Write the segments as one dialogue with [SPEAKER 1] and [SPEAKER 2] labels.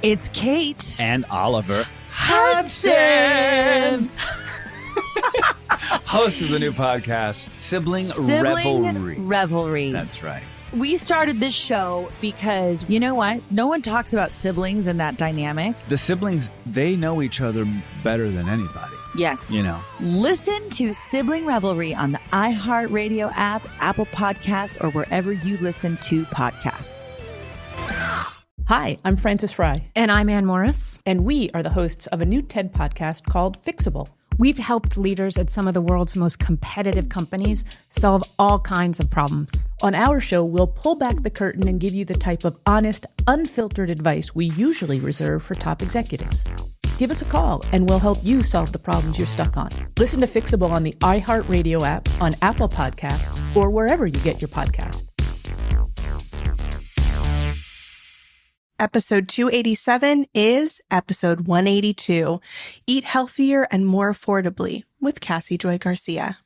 [SPEAKER 1] It's Kate.
[SPEAKER 2] And Oliver Hudson. Host of the new podcast, Sibling
[SPEAKER 1] Revelry.
[SPEAKER 2] That's right.
[SPEAKER 1] We started this show because, you know what? No one talks about siblings and that dynamic.
[SPEAKER 2] The siblings, they know each other better than anybody.
[SPEAKER 1] Yes.
[SPEAKER 2] You know.
[SPEAKER 1] Listen to Sibling Revelry on the iHeartRadio app, Apple Podcasts, or wherever you listen to podcasts.
[SPEAKER 3] Hi, I'm Frances Fry.
[SPEAKER 4] And I'm Ann Morris.
[SPEAKER 3] And we are the hosts of a new TED podcast called Fixable.
[SPEAKER 4] We've helped leaders at some of the world's most competitive companies solve all kinds of problems.
[SPEAKER 3] On our show, we'll pull back the curtain and give you the type of honest, unfiltered advice we usually reserve for top executives. Give us a call and we'll help you solve the problems you're stuck on. Listen to Fixable on the iHeartRadio app, on Apple Podcasts, or wherever you get your podcasts.
[SPEAKER 5] Episode 287 is episode 182, Eat Healthier and More Affordably, with Cassy Joy Garcia.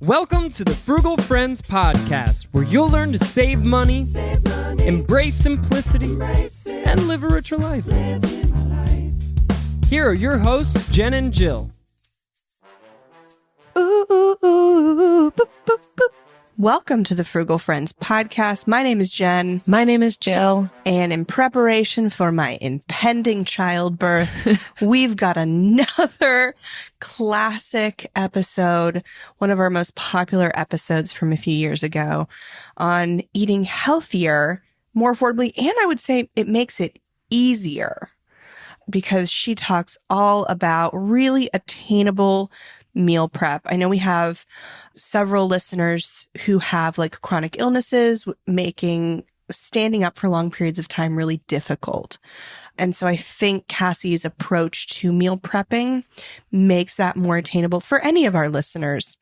[SPEAKER 6] Welcome to the Frugal Friends podcast, where you'll learn to save money, embrace simplicity, and live a richer life. Here are your hosts, Jen and Jill.
[SPEAKER 5] Ooh, ooh, ooh, boop, boop, boop. Welcome to the Frugal Friends podcast. My name is Jen.
[SPEAKER 4] My name is Jill.
[SPEAKER 5] And in preparation for my impending childbirth, we've got another classic episode, one of our most popular episodes from a few years ago, on eating healthier, more affordably, and I would say it makes it easier, because she talks all about really attainable meal prep. I know we have several listeners who have like chronic illnesses, making standing up for long periods of time really difficult. And so I think Cassy's approach to meal prepping makes that more attainable for any of our listeners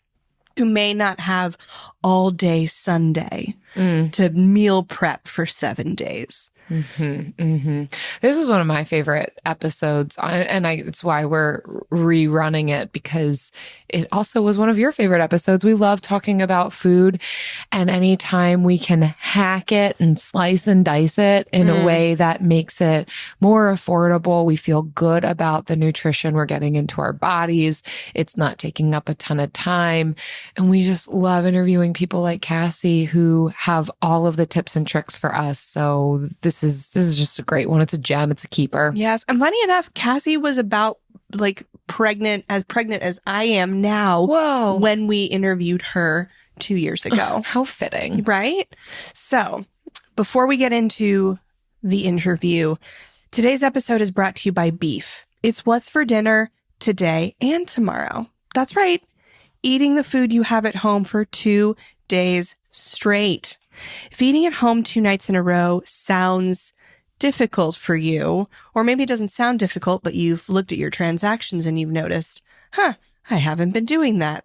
[SPEAKER 5] who may not have all day Sunday to meal prep for 7 days.
[SPEAKER 7] This is one of my favorite episodes, and it's why we're rerunning it, because it also was one of your favorite episodes. We love talking about food, and anytime we can hack it and slice and dice it in a way that makes it more affordable, we feel good about the nutrition we're getting into our bodies. It's not taking up a ton of time, and we just love interviewing people like Cassy who have all of the tips and tricks for us. So this is just a great one. It's a gem. It's a keeper.
[SPEAKER 5] Yes. And funny enough, Cassy was about like pregnant as I am now.
[SPEAKER 7] Whoa.
[SPEAKER 5] When we interviewed her 2 years ago.
[SPEAKER 7] How fitting.
[SPEAKER 5] Right? So before we get into the interview, today's episode is brought to you by beef. It's what's for dinner today and tomorrow. That's right. Eating the food you have at home for 2 days straight. If eating at home 2 nights in a row sounds difficult for you, or maybe it doesn't sound difficult, but you've looked at your transactions and you've noticed, I haven't been doing that.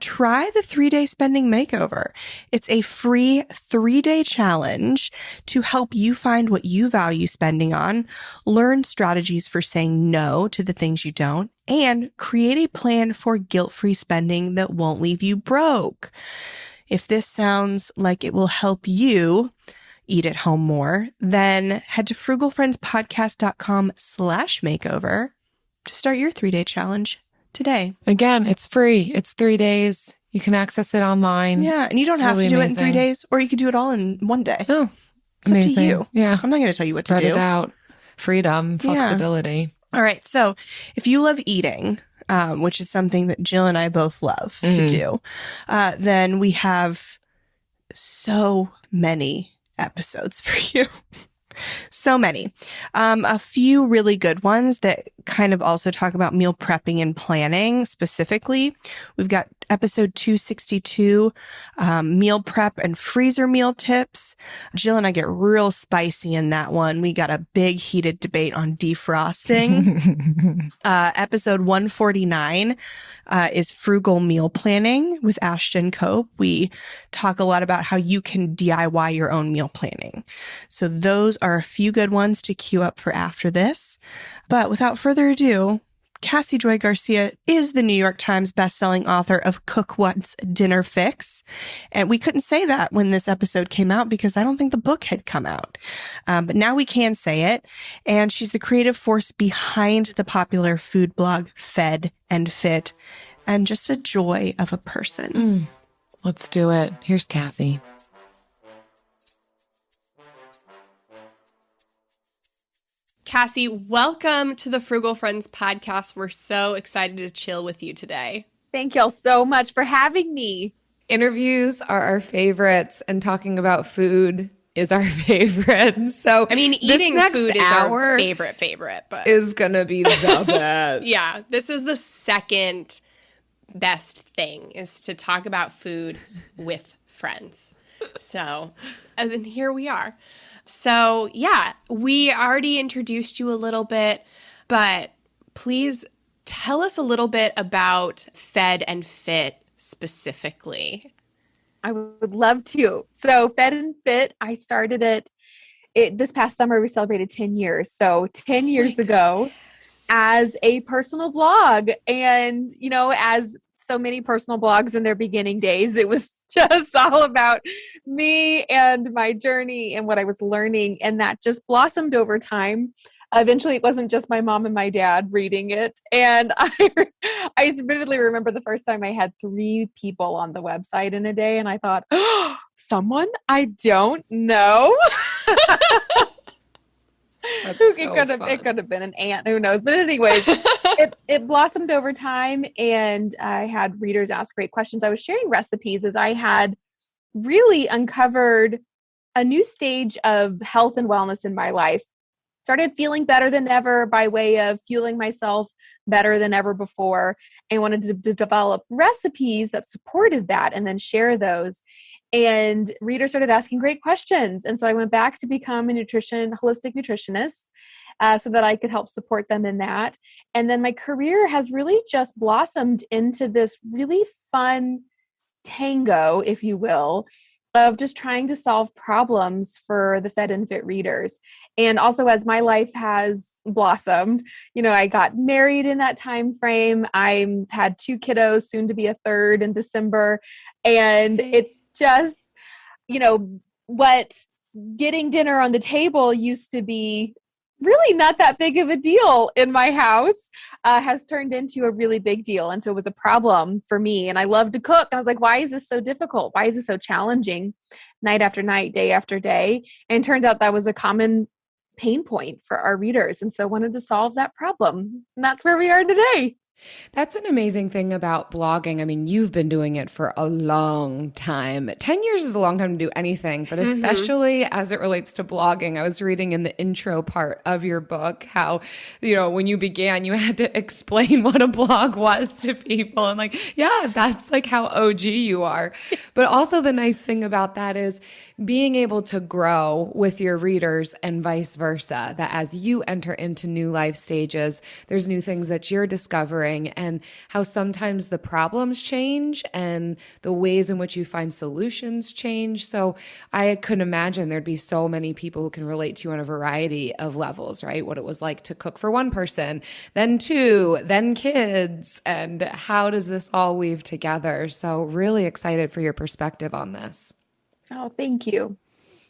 [SPEAKER 5] Try the 3-day spending makeover. It's a free 3-day challenge to help you find what you value spending on, learn strategies for saying no to the things you don't, and create a plan for guilt-free spending that won't leave you broke. If this sounds like it will help you eat at home more, then head to frugalfriendspodcast.com/makeover to start your 3-day challenge today.
[SPEAKER 7] Again, it's free. It's 3 days. You can access it online.
[SPEAKER 5] Yeah, and you don't have to do it in 3 days, or you could do it all in 1 day.
[SPEAKER 7] Oh,
[SPEAKER 5] it's
[SPEAKER 7] amazing.
[SPEAKER 5] up to you.
[SPEAKER 7] Yeah.
[SPEAKER 5] I'm not going to tell you what to do.
[SPEAKER 7] Spread it out. Freedom, flexibility.
[SPEAKER 5] Yeah. All right. So if you love eating, which is something that Jill and I both love to do, then we have so many episodes for you. So many. A few really good ones that kind of also talk about meal prepping and planning specifically. We've got episode 262, meal prep and freezer meal tips. Jill and I get real spicy in that one. We got a big heated debate on defrosting. Episode 149 is frugal meal planning with Ashton Cope. We talk a lot about how you can DIY your own meal planning. So those are a few good ones to queue up for after this. But without further ado, Cassy Joy Garcia is the New York Times bestselling author of Cook Once, Dinner Fix. And we couldn't say that when this episode came out because I don't think the book had come out. But now we can say it. And she's the creative force behind the popular food blog Fed and Fit, and just a joy of a person.
[SPEAKER 7] Let's do it. Here's Cassy.
[SPEAKER 8] Cassy, welcome to the Frugal Friends podcast. We're so excited to chill with you today.
[SPEAKER 9] Thank y'all so much for having me.
[SPEAKER 7] Interviews are our favorites, and talking about food is our favorite. So,
[SPEAKER 8] I mean, eating food is our favorite, but
[SPEAKER 7] is going to be the best.
[SPEAKER 8] Yeah, this is the second best thing, is to talk about food with friends. So, and then here we are. So, yeah, we already introduced you a little bit, but please tell us a little bit about Fed and Fit specifically.
[SPEAKER 9] I would love to. So Fed and Fit, I started it this past summer. We celebrated 10 years. So 10 years ago as a personal blog. And, you know, as so many personal blogs in their beginning days, it was just all about me and my journey and what I was learning. And that just blossomed over time. Eventually, it wasn't just my mom and my dad reading it. And I vividly remember the first time I had 3 people on the website in a day. And I thought, oh, someone I don't know. It could have been an aunt, who knows? But anyways, it blossomed over time, and I had readers ask great questions. I was sharing recipes as I had really uncovered a new stage of health and wellness in my life. Started feeling better than ever by way of fueling myself better than ever before, and wanted to develop recipes that supported that and then share those. And readers started asking great questions. And so I went back to become a holistic nutritionist so that I could help support them in that. And then my career has really just blossomed into this really fun tango, if you will, of just trying to solve problems for the Fed and Fit readers. And also, as my life has blossomed, you know, I got married in that time frame. I had 2 kiddos, soon to be a 3rd in December. And it's just, you know, what getting dinner on the table used to be really not that big of a deal in my house has turned into a really big deal. And so it was a problem for me. And I love to cook. I was like, why is this so difficult? Why is this so challenging night after night, day after day? And it turns out that was a common pain point for our readers. And so I wanted to solve that problem. And that's where we are today.
[SPEAKER 7] That's an amazing thing about blogging. I mean, you've been doing it for a long time. 10 years is a long time to do anything, but especially as it relates to blogging. I was reading in the intro part of your book how, you know, when you began, you had to explain what a blog was to people. And like, yeah, that's like how OG you are. But also the nice thing about that is being able to grow with your readers and vice versa, that as you enter into new life stages, there's new things that you're discovering, and how sometimes the problems change and the ways in which you find solutions change. So I could imagine there'd be so many people who can relate to you on a variety of levels, right? What it was like to cook for one person, then 2, then kids, and how does this all weave together? So really excited for your perspective on this.
[SPEAKER 9] Oh, thank you.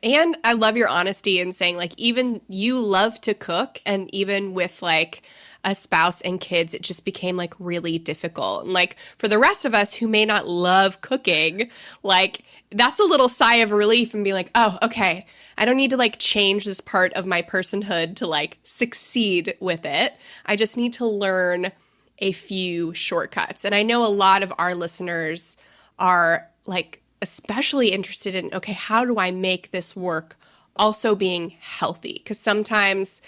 [SPEAKER 8] And I love your honesty in saying, like, even you love to cook, and even with like a spouse and kids, it just became like really difficult. And like for the rest of us who may not love cooking, like that's a little sigh of relief and be like, oh, okay, I don't need to like change this part of my personhood to like succeed with it. I just need to learn a few shortcuts. And I know a lot of our listeners are like especially interested in, okay, how do I make this work also being healthy? Because sometimes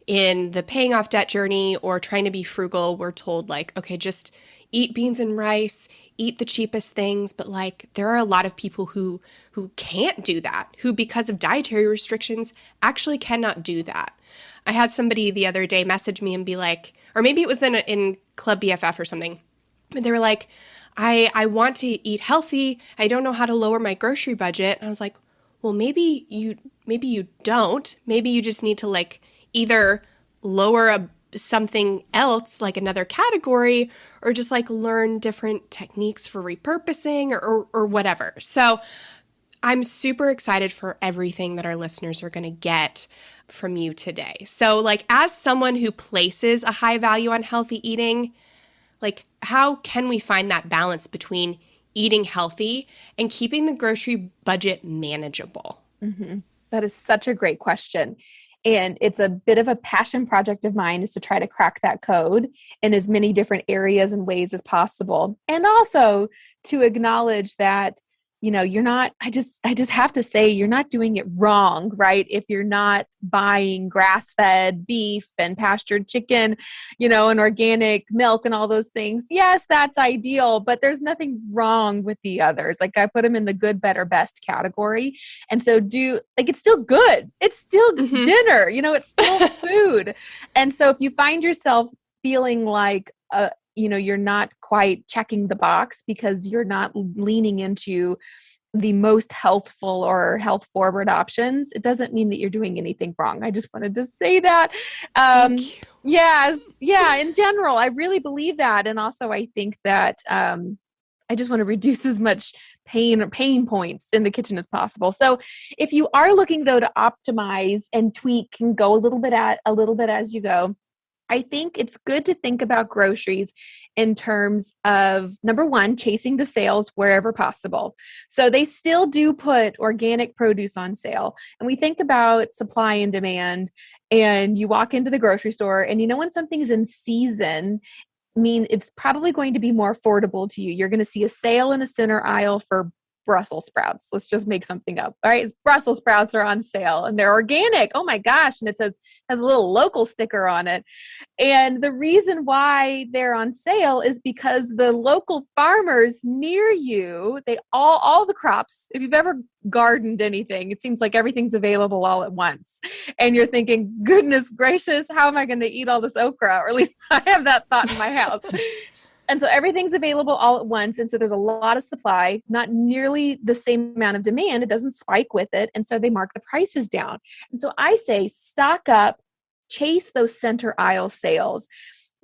[SPEAKER 8] in the paying off debt journey or trying to be frugal, we're told like, okay, just eat beans and rice, eat the cheapest things. But like there are a lot of people who can't do that, who because of dietary restrictions actually cannot do that. I had somebody the other day message me and be like, or maybe it was in Club BFF or something, but they were like, I want to eat healthy. I don't know how to lower my grocery budget. And I was like, well, maybe you don't. Maybe you just need to like either lower a something else, like another category, or just like learn different techniques for repurposing or whatever. So I'm super excited for everything that our listeners are going to get from you today. So like, as someone who places a high value on healthy eating, like, how can we find that balance between eating healthy and keeping the grocery budget manageable?
[SPEAKER 9] Mm-hmm. That is such a great question. And it's a bit of a passion project of mine, is to try to crack that code in as many different areas and ways as possible. And also to acknowledge that, you know, you're not, I just have to say, you're not doing it wrong, right? If you're not buying grass-fed beef and pastured chicken, you know, and organic milk and all those things. Yes, that's ideal, but there's nothing wrong with the others. Like, I put them in the good, better, best category. And so it's still good. It's still dinner, you know, it's still food. And so if you find yourself feeling like, you know, you're not quite checking the box because you're not leaning into the most healthful or health forward options, it doesn't mean that you're doing anything wrong. I just wanted to say that. Yes. Yeah. In general, I really believe that. And also I think that, I just want to reduce as much pain points in the kitchen as possible. So if you are looking though to optimize and tweak and go a little bit as you go, I think it's good to think about groceries in terms of, number one, chasing the sales wherever possible. So they still do put organic produce on sale. And we think about supply and demand, and you walk into the grocery store and you know when something is in season, it's probably going to be more affordable to you. You're going to see a sale in the center aisle for Brussels sprouts. Let's just make something up. All right. Brussels sprouts are on sale and they're organic. Oh my gosh. And it has a little local sticker on it. And the reason why they're on sale is because the local farmers near you, they all the crops, if you've ever gardened anything, it seems like everything's available all at once. And you're thinking, goodness gracious, how am I going to eat all this okra? Or at least I have that thought in my house. And so everything's available all at once. And so there's a lot of supply, not nearly the same amount of demand. It doesn't spike with it. And so they mark the prices down. And so I say, stock up, chase those center aisle sales.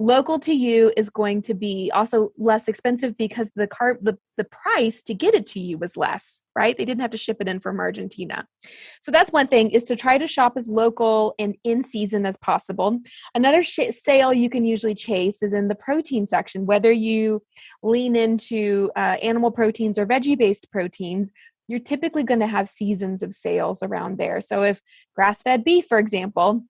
[SPEAKER 9] Local to you is going to be also less expensive because the price to get it to you was less, right? They didn't have to ship it in from Argentina. So that's one thing, is to try to shop as local and in season as possible. Another sale you can usually chase is in the protein section, whether you lean into animal proteins or veggie-based proteins. You're typically going to have seasons of sales around there. So if grass-fed beef, for example,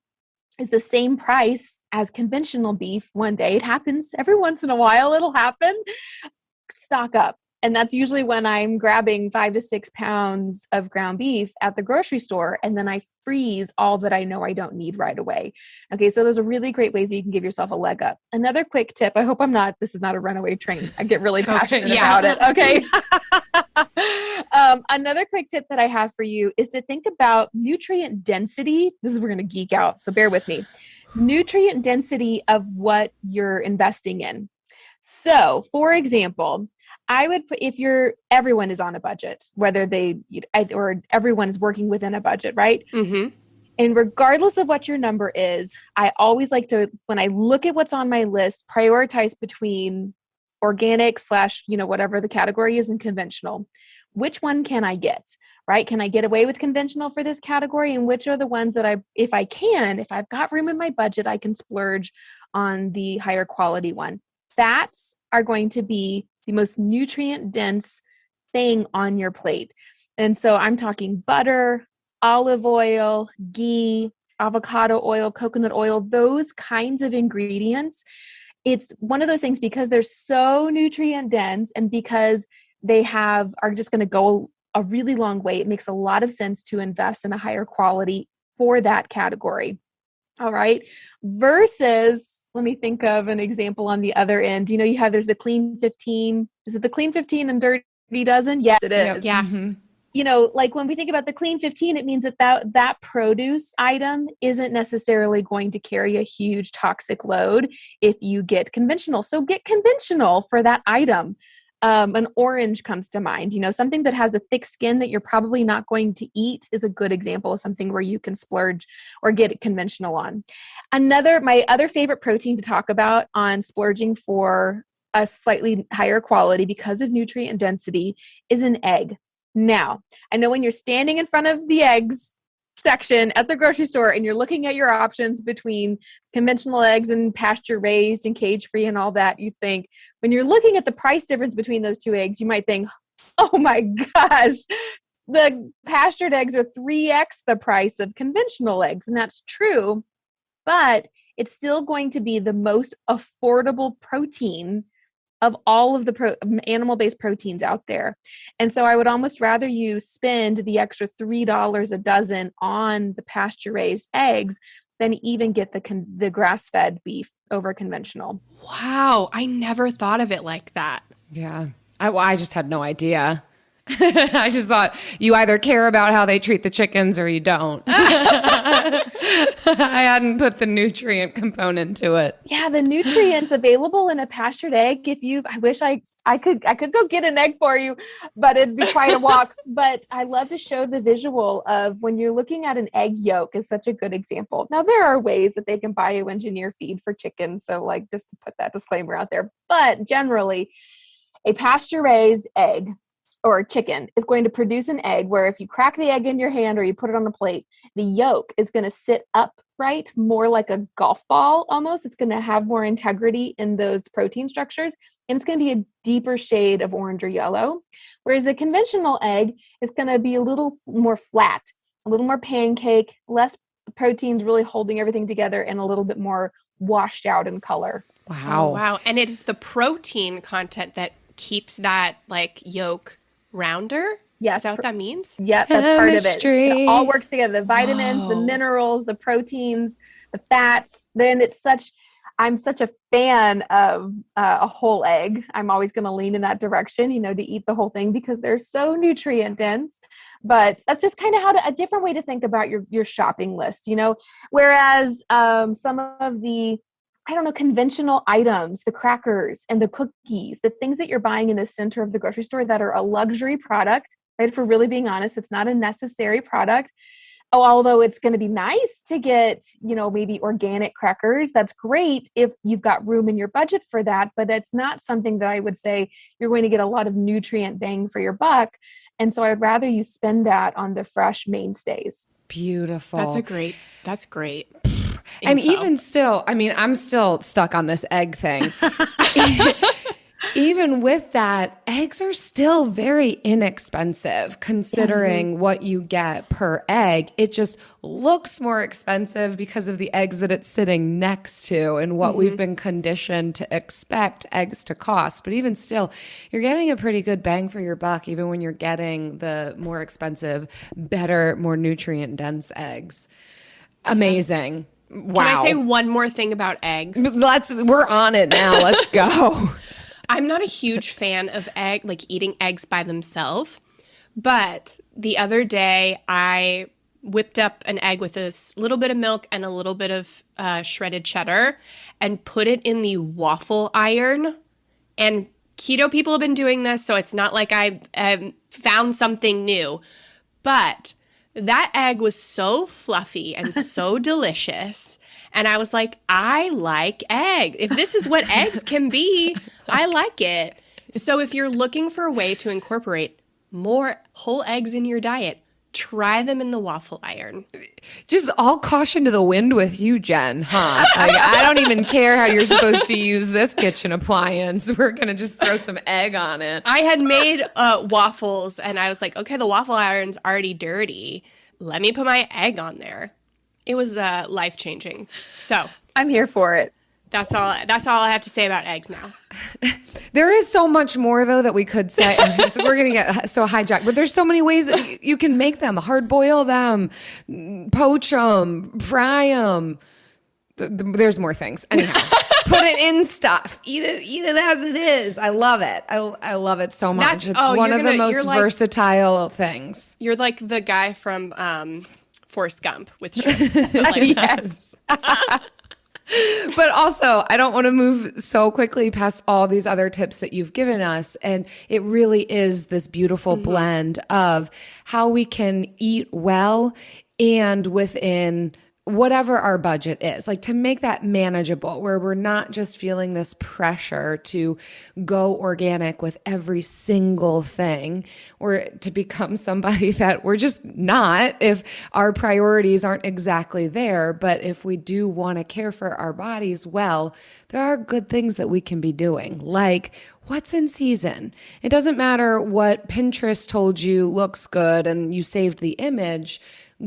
[SPEAKER 9] is the same price as conventional beef one day, it happens every once in a while, it'll happen, stock up. And that's usually when I'm grabbing 5 to 6 pounds of ground beef at the grocery store, and then I freeze all that I know I don't need right away. Okay, so those are really great ways that you can give yourself a leg up. Another quick tip, I hope this is not a runaway train. I get really passionate about it. Okay. Another quick tip that I have for you is to think about nutrient density. We're going to geek out, so bear with me. Nutrient density of what you're investing in. So, for example, I would put, everyone is on a budget, whether or everyone is working within a budget, right? Mm-hmm. And regardless of what your number is, I always like to, when I look at what's on my list, prioritize between organic / whatever the category is, and conventional. Which one can I get, right? Can I get away with conventional for this category? And which are the ones that if I've got room in my budget, I can splurge on the higher quality one. Fats are going to be the most nutrient dense thing on your plate. And so I'm talking butter, olive oil, ghee, avocado oil, coconut oil, those kinds of ingredients. It's one of those things, because they're so nutrient dense and because they are just going to go a really long way. It makes a lot of sense to invest in a higher quality for that category. All right. Versus, let me think of an example on the other end. There's the Clean 15. Is it the Clean 15 and Dirty Dozen? Yes, it is.
[SPEAKER 8] Yeah.
[SPEAKER 9] Mm-hmm. Like when we think about the Clean 15, it means that produce item isn't necessarily going to carry a huge toxic load if you get conventional. So get conventional for that item. An orange comes to mind. Something that has a thick skin that you're probably not going to eat is a good example of something where you can splurge or get it conventional on. My other favorite protein to talk about on splurging for a slightly higher quality because of nutrient density is an egg. Now, I know when you're standing in front of the eggs section at the grocery store and you're looking at your options between conventional eggs and pasture raised and cage free and all that, you think, when you're looking at the price difference between those two eggs, you might think, oh my gosh, the pastured eggs are 3x the price of conventional eggs. And that's true, but it's still going to be the most affordable protein of all of the animal-based proteins out there. And so I would almost rather you spend the extra $3 a dozen on the pasture-raised eggs than even get the grass-fed beef over conventional.
[SPEAKER 8] Wow, I never thought of it like that.
[SPEAKER 7] Yeah. I just had no idea. I just thought you either care about how they treat the chickens or you don't. I hadn't put the nutrient component to it.
[SPEAKER 9] Yeah, the nutrients available in a pastured egg. I wish I could go get an egg for you, but it'd be quite a walk. But I love to show the visual of when you're looking at an egg yolk is such a good example. Now there are ways that they can bioengineer feed for chickens. So just to put that disclaimer out there, but generally a pasture raised egg or chicken is going to produce an egg where if you crack the egg in your hand or you put it on a plate, the yolk is going to sit upright, more like a golf ball almost. It's going to have more integrity in those protein structures, and it's going to be a deeper shade of orange or yellow. Whereas the conventional egg is going to be a little more flat, a little more pancake, less proteins really holding everything together, and a little bit more washed out in color.
[SPEAKER 7] Wow.
[SPEAKER 8] Oh, wow. And it is the protein content that keeps that yolk rounder?
[SPEAKER 9] Yes.
[SPEAKER 8] Is that what that means?
[SPEAKER 9] Yep, that's part of it.
[SPEAKER 7] Chemistry.
[SPEAKER 9] It all works together. The vitamins, the minerals, the proteins, the fats. Then I'm such a fan of a whole egg. I'm always going to lean in that direction, to eat the whole thing because they're so nutrient dense. But that's just kind of a different way to think about your shopping list, Whereas some of the conventional items, the crackers and the cookies, the things that you're buying in the center of the grocery store that are a luxury product, right? If we're really being honest, it's not a necessary product. Although it's going to be nice to get, maybe organic crackers. That's great if you've got room in your budget for that, but it's not something that I would say you're going to get a lot of nutrient bang for your buck. And so I'd rather you spend that on the fresh mainstays.
[SPEAKER 7] Beautiful.
[SPEAKER 8] That's great.
[SPEAKER 7] And even still, I'm still stuck on this egg thing. Even with that, eggs are still very inexpensive considering what you get per egg. It just looks more expensive because of the eggs that it's sitting next to and what we've been conditioned to expect eggs to cost. But even still, you're getting a pretty good bang for your buck, even when you're getting the more expensive, better, more nutrient dense eggs. Amazing. Wow.
[SPEAKER 8] Can I say one more thing about eggs?
[SPEAKER 7] We're on it now. Let's go.
[SPEAKER 8] I'm not a huge fan of eating eggs by themselves, but the other day I whipped up an egg with a little bit of milk and a little bit of shredded cheddar and put it in the waffle iron. And keto people have been doing this, so it's not like I found something new. But that egg was so fluffy and so delicious. And I was like, I like egg. If this is what eggs can be, I like it. So if you're looking for a way to incorporate more whole eggs in your diet, try them in the waffle iron.
[SPEAKER 7] Just all caution to the wind with you, Jen, huh? I don't even care how you're supposed to use this kitchen appliance. We're going to just throw some egg on it.
[SPEAKER 8] I had made waffles and I was like, okay, the waffle iron's already dirty. Let me put my egg on there. It was life-changing. So
[SPEAKER 9] I'm here for it.
[SPEAKER 8] That's all I have to say about eggs now.
[SPEAKER 7] There is so much more, though, that we could say. We're going to get so hijacked. But there's so many ways that you can make them. Hard boil them, poach them, fry them. There's more things. Anyhow, put it in stuff. Eat it as it is. I love it. I love it so much. It's one of the most versatile things.
[SPEAKER 8] You're like the guy from Forrest Gump with shrimp.
[SPEAKER 9] Yes.
[SPEAKER 7] But also, I don't want to move so quickly past all these other tips that you've given us. And it really is this beautiful blend of how we can eat well and within whatever our budget is, like to make that manageable, where we're not just feeling this pressure to go organic with every single thing, or to become somebody that we're just not if our priorities aren't exactly there. But if we do want to care for our bodies well, there are good things that we can be doing, like what's in season. It doesn't matter what Pinterest told you looks good and you saved the image.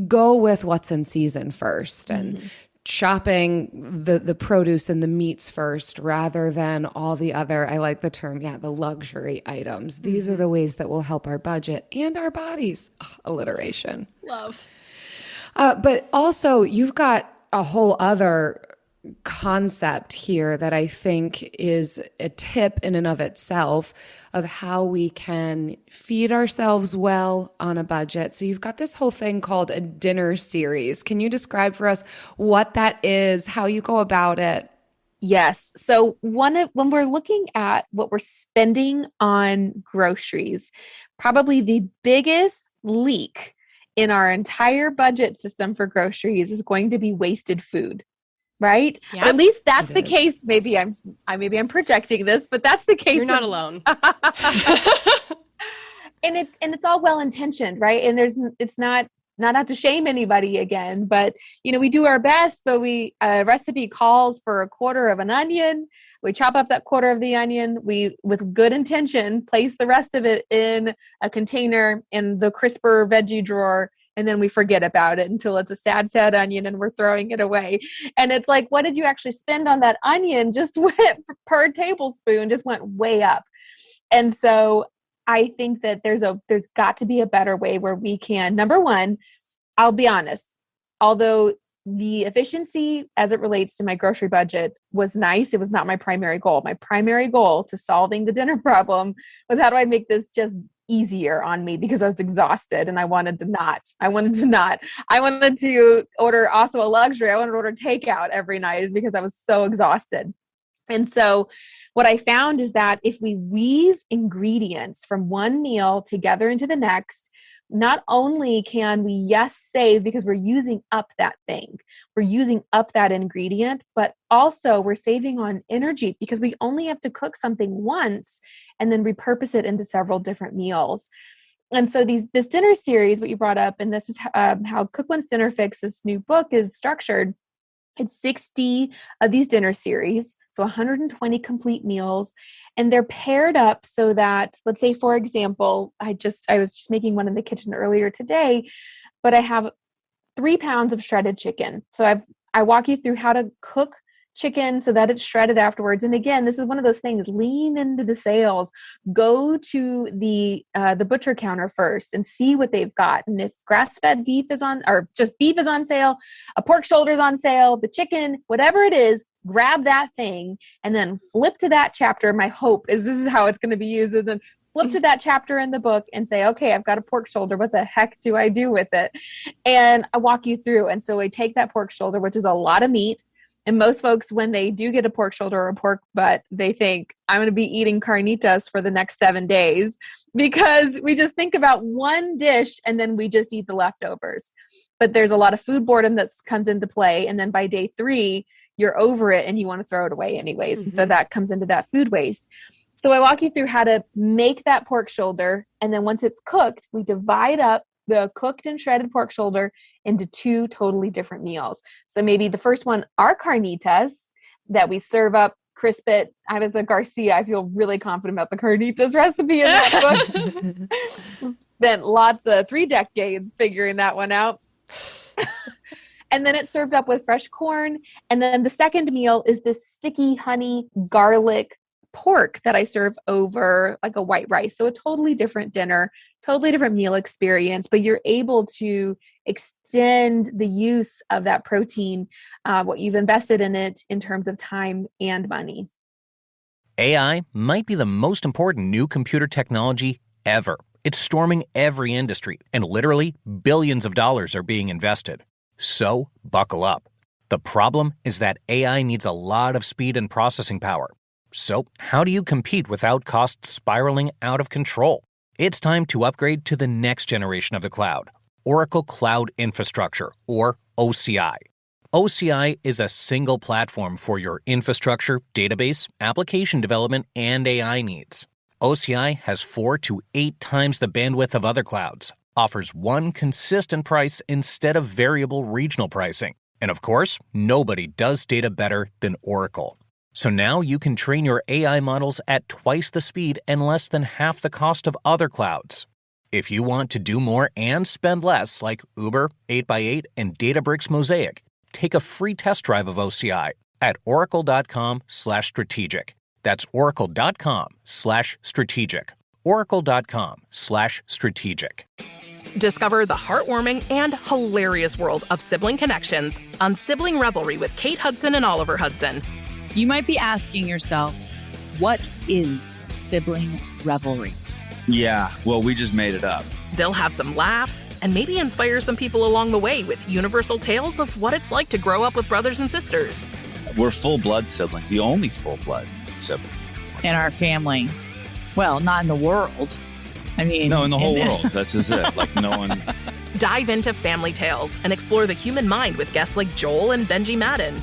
[SPEAKER 7] Go with what's in season first and shopping the produce and the meats first rather than all the other, I like the term, the luxury items. These are the ways that will help our budget and our bodies. Alliteration.
[SPEAKER 8] Love.
[SPEAKER 7] But also you've got a whole other concept here that I think is a tip in and of itself of how we can feed ourselves well on a budget. So you've got this whole thing called a dinner series. Can you describe for us what that is, how you go about it?
[SPEAKER 9] Yes. So when we're looking at what we're spending on groceries, probably the biggest leak in our entire budget system for groceries is going to be wasted food. Right?
[SPEAKER 8] Yeah.
[SPEAKER 9] At least that's the case. Maybe I'm projecting this, but that's the case.
[SPEAKER 8] You're not alone.
[SPEAKER 9] And it's all well intentioned, right? And it's not to shame anybody again, but we do our best, but recipe calls for a quarter of an onion. We chop up that quarter of the onion. We, with good intention, place the rest of it in a container in the crisper veggie drawer. And then we forget about it until it's a sad, sad onion and we're throwing it away. And it's like, what did you actually spend on that onion? Just went per tablespoon, just went way up. And so I think that there's got to be a better way where we can, number one, I'll be honest, although the efficiency as it relates to my grocery budget was nice, it was not my primary goal. My primary goal to solving the dinner problem was, how do I make this just easier on me, because I was exhausted and I wanted to order also a luxury. I wanted to order takeout every night, is because I was so exhausted. And so what I found is that if we weave ingredients from one meal together into the next, not only can we, save because we're using up that thing, we're using up that ingredient, but also we're saving on energy because we only have to cook something once and then repurpose it into several different meals. And so this dinner series, what you brought up, and this is how Cook Once Dinner Fix, this new book, is structured. It's 60 of these dinner series, so 120 complete meals. And they're paired up so that, let's say, for example, I was just making one in the kitchen earlier today, but I have 3 pounds of shredded chicken. So I walk you through how to cook chicken so that it's shredded afterwards. And again, this is one of those things, lean into the sales, go to the butcher counter first and see what they've got. And if grass-fed beef is on, or just beef is on sale, a pork shoulder is on sale, the chicken, whatever it is, grab that thing and then flip to that chapter. My hope is this is how it's going to be used. And then flip to that chapter in the book and say, okay, I've got a pork shoulder. What the heck do I do with it? And I walk you through. And so I take that pork shoulder, which is a lot of meat. And most folks, when they do get a pork shoulder or a pork butt, they think, I'm going to be eating carnitas for the next 7 days, because we just think about one dish and then we just eat the leftovers. But there's a lot of food boredom that comes into play. And then by day 3, you're over it and you want to throw it away anyways. Mm-hmm. And so that comes into that food waste. So I walk you through how to make that pork shoulder. And then once it's cooked, we divide up the cooked and shredded pork shoulder into 2 totally different meals. So maybe the first one are carnitas that we serve up, crisp it. I was a Garcia. I feel really confident about the carnitas recipe in that book. Spent lots of 3 decades figuring that one out. And then it's served up with fresh corn. And then the second meal is this sticky honey garlic pork that I serve over like a white rice. So a totally different dinner, totally different meal experience, but you're able to extend the use of that protein, what you've invested in it in terms of time and money.
[SPEAKER 10] AI might be the most important new computer technology ever. It's storming every industry, and literally billions of dollars are being invested. So buckle up. The problem is that AI needs a lot of speed and processing power. So how do you compete without costs spiraling out of control? It's time to upgrade to the next generation of the cloud, Oracle Cloud Infrastructure, or OCI. OCI is a single platform for your infrastructure, database, application development, and AI needs. OCI has 4 to 8 times the bandwidth of other clouds, offers one consistent price instead of variable regional pricing. And of course, nobody does data better than Oracle. So now you can train your AI models at twice the speed and less than half the cost of other clouds. If you want to do more and spend less, like Uber, 8x8, and Databricks Mosaic, take a free test drive of OCI at oracle.com/strategic. That's oracle.com/strategic. oracle.com/strategic.
[SPEAKER 11] Discover the heartwarming and hilarious world of sibling connections on Sibling Revelry with Kate Hudson and Oliver Hudson.
[SPEAKER 1] You might be asking yourself, what is sibling revelry?
[SPEAKER 2] Yeah, well, we just made it up.
[SPEAKER 11] They'll have some laughs and maybe inspire some people along the way with universal tales of what it's like to grow up with brothers and sisters.
[SPEAKER 2] We're full-blood siblings, the only full-blood sibling.
[SPEAKER 1] In our family. Well, not in the world. I mean...
[SPEAKER 2] No, in the whole world. That's just it. Like, no one...
[SPEAKER 11] Dive into family tales and explore the human mind with guests like Joel and Benji Madden.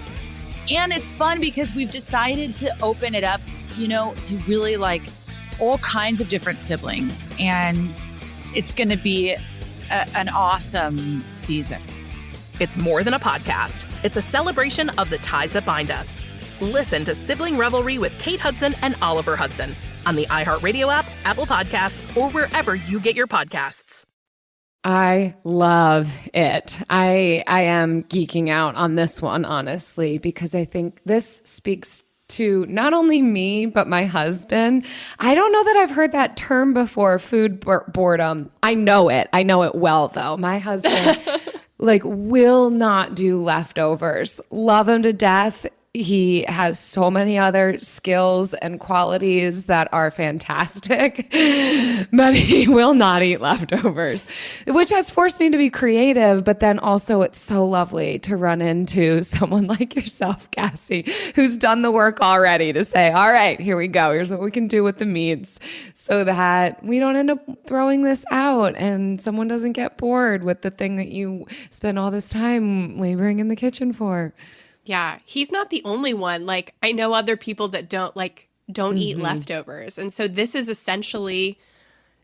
[SPEAKER 1] And it's fun because we've decided to open it up, to really like all kinds of different siblings. And it's going to be an awesome season.
[SPEAKER 11] It's more than a podcast. It's a celebration of the ties that bind us. Listen to Sibling Revelry with Kate Hudson and Oliver Hudson on the iHeartRadio app, Apple Podcasts, or wherever you get your podcasts.
[SPEAKER 7] I love it. I am geeking out on this one, honestly, because I think this speaks to not only me, but my husband. I don't know that I've heard that term before, food boredom. I know it well, though. My husband will not do leftovers. Love him to death. He has so many other skills and qualities that are fantastic, but he will not eat leftovers, which has forced me to be creative. But then also it's so lovely to run into someone like yourself, Cassy, who's done the work already to say, all right, here we go. Here's what we can do with the meats so that we don't end up throwing this out and someone doesn't get bored with the thing that you spend all this time laboring in the kitchen for.
[SPEAKER 8] Yeah, he's not the only one. Like, I know other people that don't eat leftovers. And so this is essentially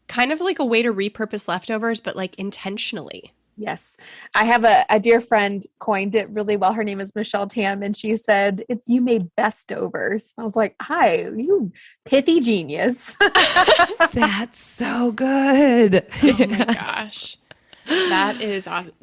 [SPEAKER 8] kind of like a way to repurpose leftovers, but like intentionally.
[SPEAKER 9] Yes. I have a dear friend coined it really well. Her name is Michelle Tam, and she said, you made bestovers. I was like, hi, you pithy genius.
[SPEAKER 7] That's so good.
[SPEAKER 8] Oh my gosh. That is awesome.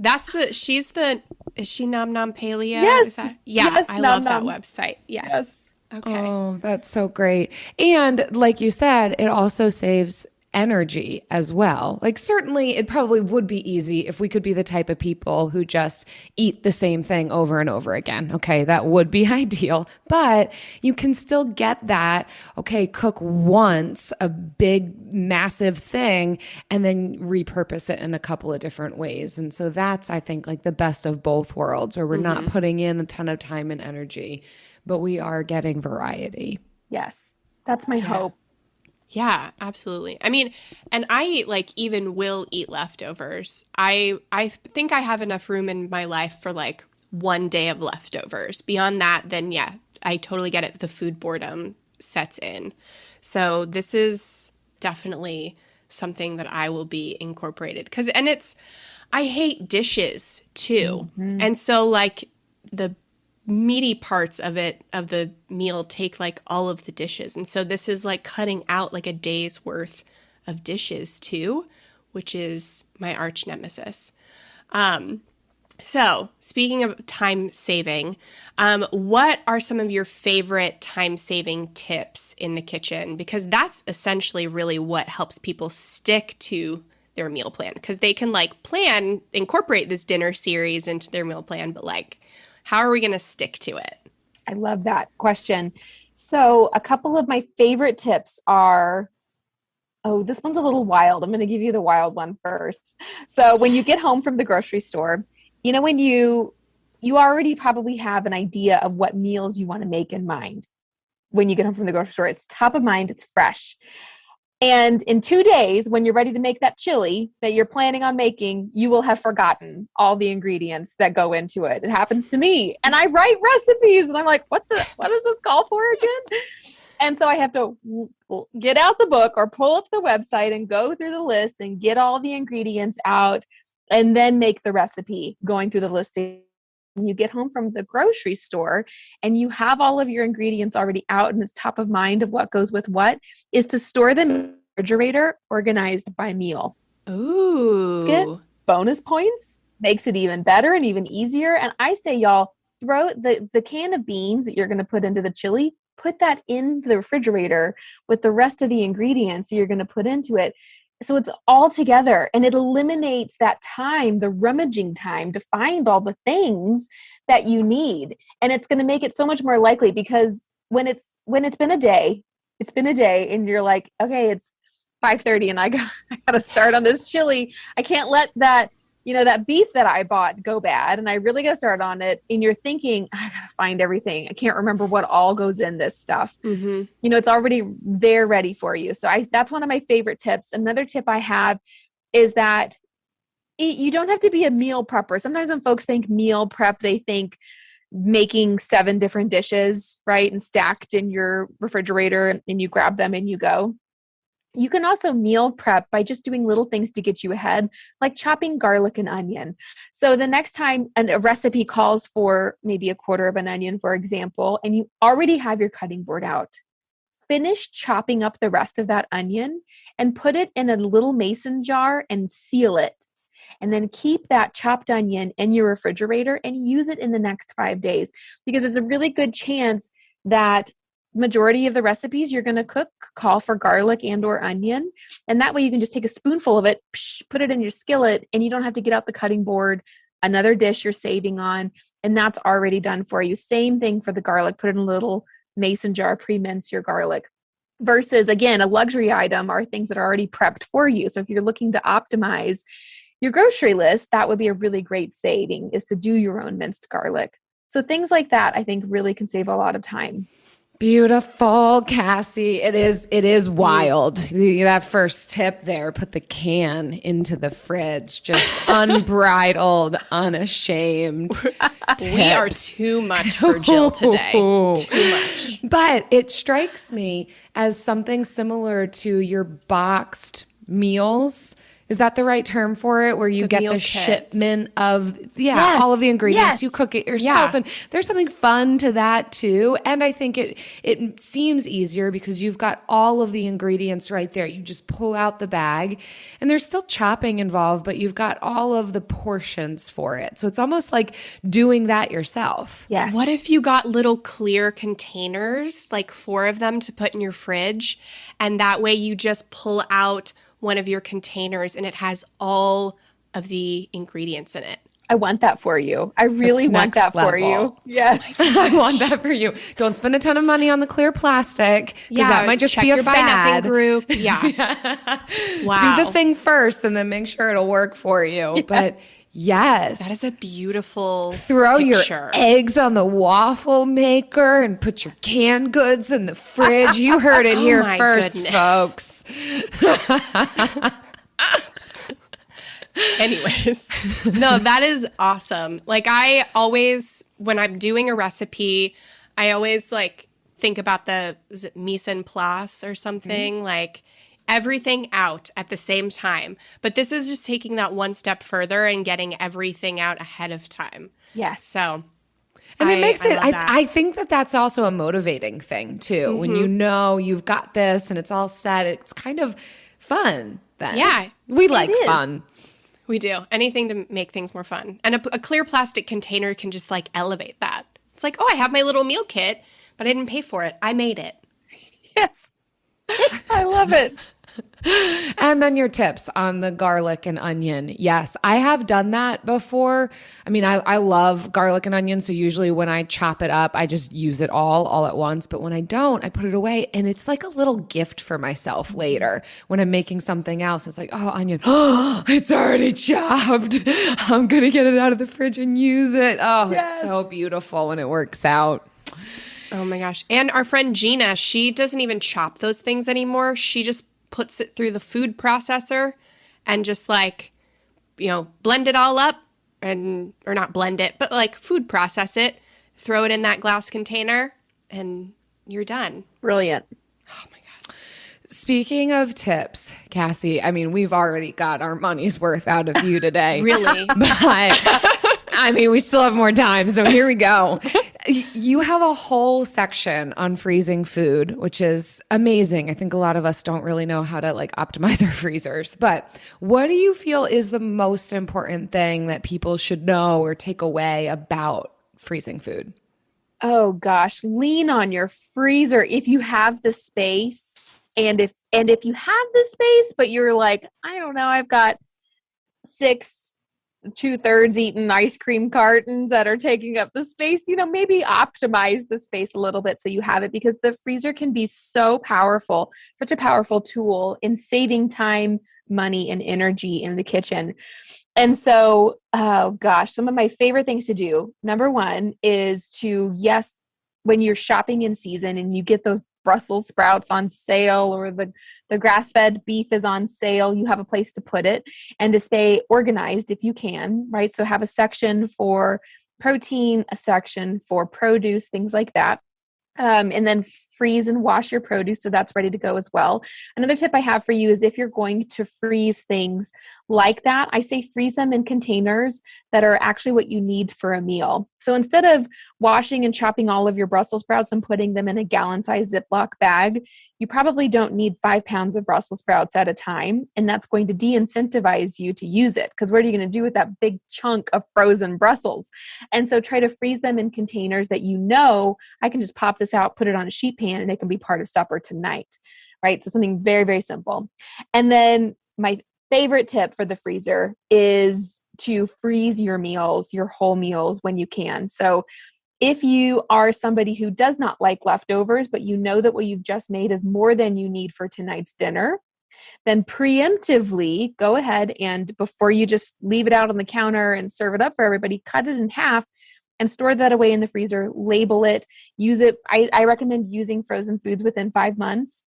[SPEAKER 8] Is she Nom Nom Paleo?
[SPEAKER 9] Yes.
[SPEAKER 8] Yes, I love that
[SPEAKER 9] Nom.
[SPEAKER 8] website. Yes. Okay.
[SPEAKER 7] Oh, that's so great. And like you said, it also saves energy as well. Like, certainly it probably would be easy if we could be the type of people who just eat the same thing over and over again. Okay, that would be ideal, but you can still get that. Okay, cook once a big, massive thing and then repurpose it in a couple of different ways. And so that's, I think, like the best of both worlds, where we're not putting in a ton of time and energy, but we are getting variety.
[SPEAKER 9] Yes, that's my hope.
[SPEAKER 8] Yeah, absolutely. I mean, and I even will eat leftovers. I think I have enough room in my life for like one day of leftovers. Beyond that, then yeah, I totally get it. The food boredom sets in. So this is definitely something that I will be incorporated. I hate dishes too. And so like the meaty parts of the meal take like all of the dishes. And so this is like cutting out like a day's worth of dishes too, which is my arch nemesis. So speaking of time saving, what are some of your favorite time saving tips in the kitchen? Because that's essentially really what helps people stick to their meal plan, because they can like incorporate this dinner series into their meal plan, but like, how are we going to stick to it?
[SPEAKER 9] I love that question. So a couple of my favorite tips are, this one's a little wild. I'm going to give you the wild one first. So when you get home from the grocery store, when you you already probably have an idea of what meals you want to make in mind when you get home from the grocery store. It's top of mind, it's fresh. And in 2 days, when you're ready to make that chili that you're planning on making, you will have forgotten all the ingredients that go into it. It happens to me. And I write recipes and I'm like, what does this call for again? And so I have to get out the book or pull up the website and go through the list and get all the ingredients out and then make the recipe going through the listing. When you get home from the grocery store and you have all of your ingredients already out and it's top of mind of what goes with what, is to store them in the refrigerator organized by meal.
[SPEAKER 8] Ooh.
[SPEAKER 9] Get bonus points, makes it even better and even easier. And I say, y'all, throw the can of beans that you're going to put into the chili, put that in the refrigerator with the rest of the ingredients you're going to put into it. So it's all together and it eliminates that time, the rummaging time to find all the things that you need. And it's going to make it so much more likely, because when it's been a day and you're like, okay, it's 5:30 and I got to start on this chili. I can't let that beef that I bought go bad and I really got to start on it. And you're thinking, I got to find everything. I can't remember what all goes in this stuff.
[SPEAKER 8] Mm-hmm.
[SPEAKER 9] It's already there ready for you. So that's one of my favorite tips. Another tip I have is that you don't have to be a meal prepper. Sometimes when folks think meal prep, they think making 7 different dishes, right? And stacked in your refrigerator and you grab them and you go. You can also meal prep by just doing little things to get you ahead, like chopping garlic and onion. So the next time a recipe calls for maybe a quarter of an onion, for example, and you already have your cutting board out, finish chopping up the rest of that onion and put it in a little mason jar and seal it. And then keep that chopped onion in your refrigerator and use it in the next 5 days, because there's a really good chance that majority of the recipes you're going to cook call for garlic and or onion. And that way you can just take a spoonful of it, put it in your skillet, and you don't have to get out the cutting board, another dish you're saving on, and that's already done for you. Same thing for the garlic, put it in a little mason jar, pre-mince your garlic. Versus, again, a luxury item are things that are already prepped for you. So if you're looking to optimize your grocery list, that would be a really great saving, is to do your own minced garlic. So things like that, I think, really can save a lot of time.
[SPEAKER 7] Beautiful, Cassy. It is wild. That first tip there, put the can into the fridge, just unbridled, unashamed.
[SPEAKER 8] We are too much for Jill today. Too much.
[SPEAKER 7] But it strikes me as something similar to your boxed meals. Is that the right term for it? Where you get the shipment of, all of the ingredients. Yes. You cook it yourself. Yeah. And there's something fun to that too. And I think it seems easier because you've got all of the ingredients right there. You just pull out the bag and there's still chopping involved, but you've got all of the portions for it. So it's almost like doing that yourself.
[SPEAKER 9] Yes.
[SPEAKER 8] What if you got little clear containers, like 4 of them to put in your fridge, and that way you just pull out one of your containers and it has all of the ingredients in it?
[SPEAKER 9] I want that for you. I really want that for you. Yes.
[SPEAKER 7] I want that for you. Don't spend a ton of money on the clear plastic, because that might just be a fad.
[SPEAKER 8] Buy nothing group. Yeah. Wow.
[SPEAKER 7] Do the thing first and then make sure it'll work for you. Yes. But yes.
[SPEAKER 8] That is a beautiful
[SPEAKER 7] Throw
[SPEAKER 8] picture.
[SPEAKER 7] Your eggs on the waffle maker and put your canned goods in the fridge. You heard it here first, folks.
[SPEAKER 8] Anyways, no, that is awesome. Like, I always, when I'm doing a recipe, I always think about is it mise en place or something? Mm-hmm. Like, everything out at the same time. But this is just taking that one step further and getting everything out ahead of time.
[SPEAKER 9] Yes.
[SPEAKER 8] So,
[SPEAKER 7] and it makes it, I think that's also a motivating thing too. Mm-hmm. When you know you've got this and it's all set, it's kind of fun then.
[SPEAKER 8] Yeah.
[SPEAKER 7] We like fun.
[SPEAKER 8] We do. Anything to make things more fun. And a clear plastic container can just elevate that. It's like, oh, I have my little meal kit, but I didn't pay for it. I made it.
[SPEAKER 9] Yes. I love it.
[SPEAKER 7] And then your tips on the garlic and onion. Yes, I have done that before. I mean, I love garlic and onion. So usually when I chop it up, I just use it all at once. But when I don't, I put it away. And it's like a little gift for myself later when I'm making something else. It's like, oh, onion. Oh, it's already chopped. I'm going to get it out of the fridge and use it. Oh, It's so beautiful when it works out.
[SPEAKER 8] Oh my gosh. And our friend Gina, she doesn't even chop those things anymore. She just puts it through the food processor and just like, blend it all up or not blend it, but like food process it, throw it in that glass container and you're done.
[SPEAKER 9] Brilliant.
[SPEAKER 8] Oh my God.
[SPEAKER 7] Speaking of tips, Cassy, I mean, we've already got our money's worth out of you today.
[SPEAKER 8] Really?
[SPEAKER 7] But I mean, we still have more time. So here we go. You have a whole section on freezing food, which is amazing. I think a lot of us don't really know how to like optimize our freezers. But what do you feel is the most important thing that people should know or take away about freezing food?
[SPEAKER 9] Oh gosh, lean on your freezer if you have the space. And if you have the space, but you're like, I don't know, I've got 6 2/3 eaten ice cream cartons that are taking up the space, maybe optimize the space a little bit so you have it, because the freezer can be so powerful, such a powerful tool in saving time, money, and energy in the kitchen. And so, oh gosh, some of my favorite things to do, number one is to, when you're shopping in season and you get those Brussels sprouts on sale or the grass-fed beef is on sale, you have a place to put it and to stay organized if you can, right? So have a section for protein, a section for produce, things like that. And then freeze and wash your produce so that's ready to go as well. Another tip I have for you is if you're going to freeze things like that, I say freeze them in containers that are actually what you need for a meal. So instead of washing and chopping all of your Brussels sprouts and putting them in a gallon-sized Ziploc bag, you probably don't need 5 pounds of Brussels sprouts at a time, and that's going to de-incentivize you to use it, because what are you going to do with that big chunk of frozen Brussels? And so try to freeze them in containers that I can just pop this out, put it on a sheet pan, and it can be part of supper tonight, right? So something very, very simple. And then my favorite tip for the freezer is to freeze your meals, your whole meals when you can. So if you are somebody who does not like leftovers, but you know that what you've just made is more than you need for tonight's dinner, then preemptively go ahead and before you just leave it out on the counter and serve it up for everybody, cut it in half and store that away in the freezer, label it, use it. I recommend using frozen foods within 5 months.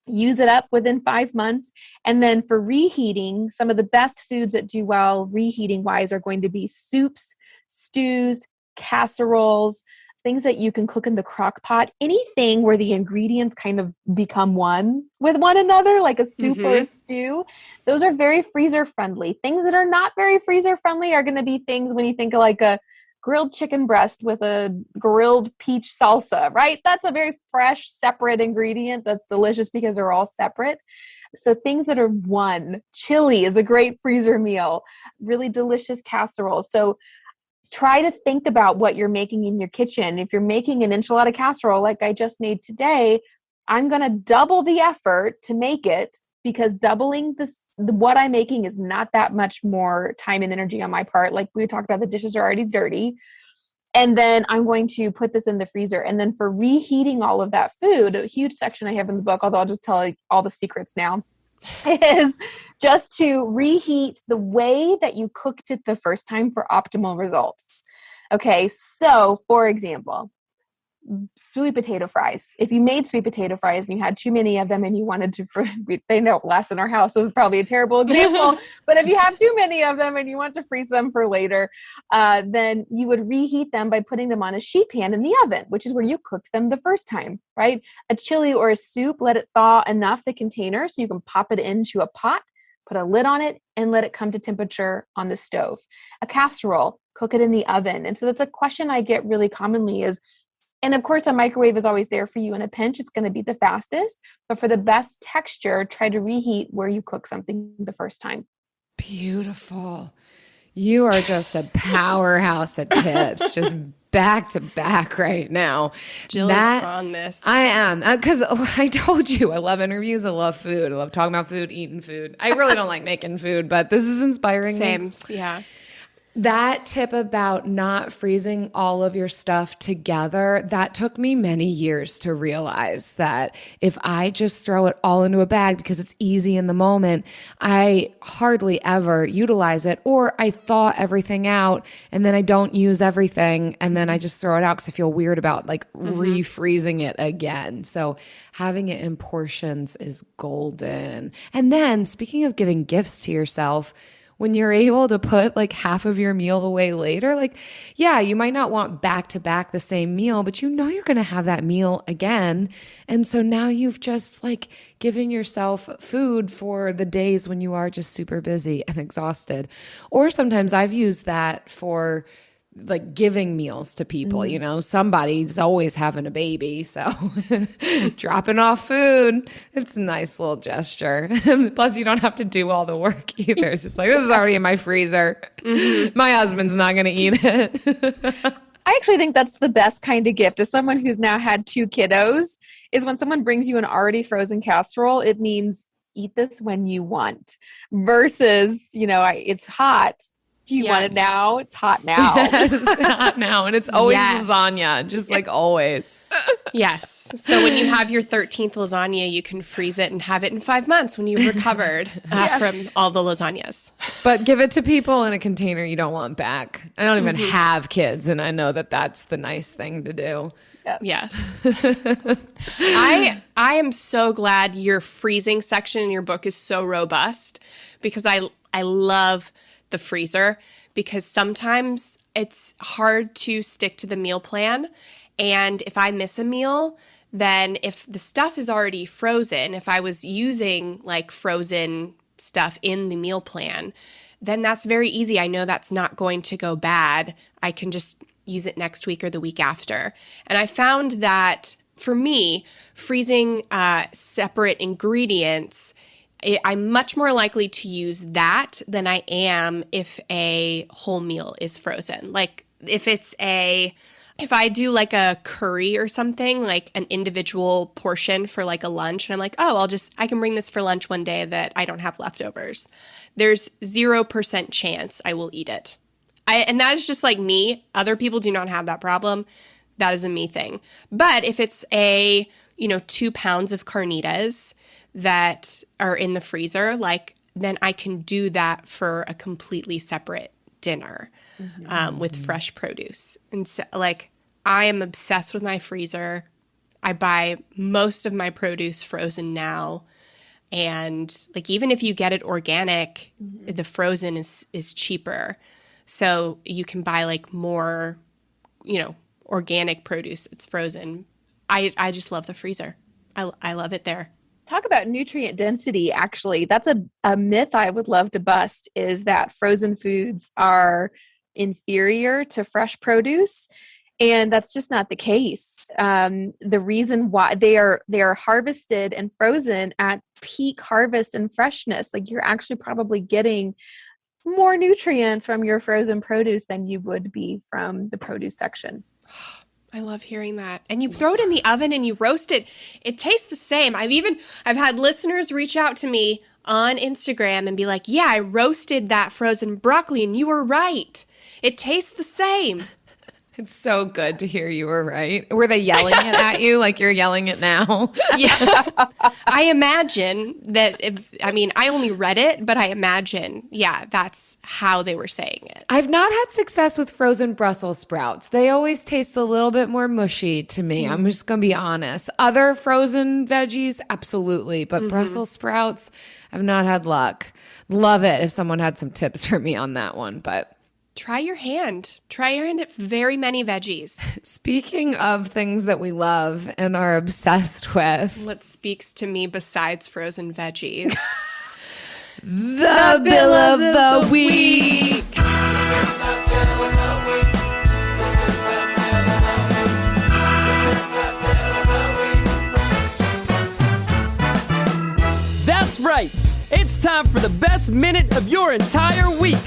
[SPEAKER 9] Use it up within 5 months. And then for reheating, some of the best foods that do well reheating wise are going to be soups, stews, casseroles, things that you can cook in the crock pot, anything where the ingredients kind of become one with one another, like a soup or a stew. Those are very freezer friendly. Things that are not very freezer friendly are going to be things when you think of like a grilled chicken breast with a grilled peach salsa, right? That's a very fresh, separate ingredient that's delicious because they're all separate. So things that are one. Chili is a great freezer meal, really delicious casserole. So try to think about what you're making in your kitchen. If you're making an enchilada casserole like I just made today, I'm going to double the effort to make it, because doubling what I'm making is not that much more time and energy on my part. Like we talked about, the dishes are already dirty. And then I'm going to put this in the freezer. And then for reheating all of that food, a huge section I have in the book, although I'll just tell you all the secrets now, is just to reheat the way that you cooked it the first time for optimal results. Okay, so for example, sweet potato fries. If you made sweet potato fries and you had too many of them and you wanted to, they don't last in our house, so it's probably a terrible example, but if you have too many of them and you want to freeze them for later, then you would reheat them by putting them on a sheet pan in the oven, which is where you cooked them the first time, right? A chili or a soup, let it thaw enough, the container, so you can pop it into a pot, put a lid on it, and let it come to temperature on the stove. A casserole, cook it in the oven. And so that's a question I get really commonly is, and of course, a microwave is always there for you in a pinch. It's going to be the fastest. But for the best texture, try to reheat where you cook something the first time.
[SPEAKER 7] Beautiful. You are just a powerhouse at tips. Just back to back right now.
[SPEAKER 8] Jill is on this.
[SPEAKER 7] I am. Because I told you, I love interviews. I love food. I love talking about food, eating food. I really don't like making food, but this is inspiring me.
[SPEAKER 8] Same. Yeah.
[SPEAKER 7] That tip about not freezing all of your stuff together, that took me many years to realize that if I just throw it all into a bag because it's easy in the moment, I hardly ever utilize it, or I thaw everything out and then I don't use everything and then I just throw it out because I feel weird about like refreezing it again. So having it in portions is golden. And then speaking of giving gifts to yourself, when you're able to put like half of your meal away later, like, yeah, you might not want back to back the same meal, but you know you're going to have that meal again. And so now you've just like given yourself food for the days when you are just super busy and exhausted. Or sometimes I've used that for like giving meals to people, you know, somebody's always having a baby. So dropping off food, it's a nice little gesture. Plus you don't have to do all the work either. It's just like, this is already in my freezer. My husband's not going to eat it.
[SPEAKER 9] I actually think that's the best kind of gift as someone who's now had 2 kiddos, is when someone brings you an already frozen casserole, it means eat this when you want, versus, you know, it's hot. Do you want it now? It's hot now.
[SPEAKER 7] Yes, it's hot now. And it's always lasagna, just like always.
[SPEAKER 8] Yes. So when you have your 13th lasagna, you can freeze it and have it in 5 months when you've recovered from all the lasagnas. But
[SPEAKER 7] give it to people in a container you don't want back. I don't even have kids, and I know that that's the nice thing to do.
[SPEAKER 8] Yes. I am so glad your freezing section in your book is so robust, because I love the freezer, because sometimes it's hard to stick to the meal plan. And if I miss a meal, then if the stuff is already frozen, if I was using like frozen stuff in the meal plan, then that's very easy. I know that's not going to go bad. I can just use it next week or the week after. And I found that for me, freezing separate ingredients, I'm much more likely to use that than I am if a whole meal is frozen. Like if I do like a curry or something, like an individual portion for like a lunch, and I'm like, oh, I can bring this for lunch one day that I don't have leftovers. There's 0% chance I will eat it. And that is just like me. Other people do not have that problem. That is a me thing. But if it's 2 pounds of carnitas that are in the freezer, like, then I can do that for a completely separate dinner with fresh produce. And so, like, I am obsessed with my freezer. I buy most of my produce frozen now. And like, even if you get it organic, the frozen is cheaper. So you can buy like more, organic produce that's frozen. I just love the freezer. I love it there.
[SPEAKER 9] Talk about nutrient density. Actually, that's a myth I would love to bust, is that frozen foods are inferior to fresh produce. And that's just not the case. The reason why they are harvested and frozen at peak harvest and freshness, like you're actually probably getting more nutrients from your frozen produce than you would be from the produce section.
[SPEAKER 8] I love hearing that. And you throw it in the oven and you roast it. It tastes the same. I've had listeners reach out to me on Instagram and be like, yeah, I roasted that frozen broccoli and you were right. It tastes the same.
[SPEAKER 7] It's so good to hear you were right. Were they yelling it at you like you're yelling it now?
[SPEAKER 8] Yeah. I imagine that, I only read it, but I imagine, that's how they were saying it.
[SPEAKER 7] I've not had success with frozen Brussels sprouts. They always taste a little bit more mushy to me. I'm just going to be honest. Other frozen veggies, absolutely. But Brussels sprouts, I've not had luck. Love it if someone had some tips for me on that one, but...
[SPEAKER 8] Try your hand at very many veggies.
[SPEAKER 7] Speaking of things that we love and are obsessed with.
[SPEAKER 8] What speaks to me besides frozen veggies?
[SPEAKER 7] The Bill of the Week.
[SPEAKER 6] That's right. It's time for the best minute of your entire week.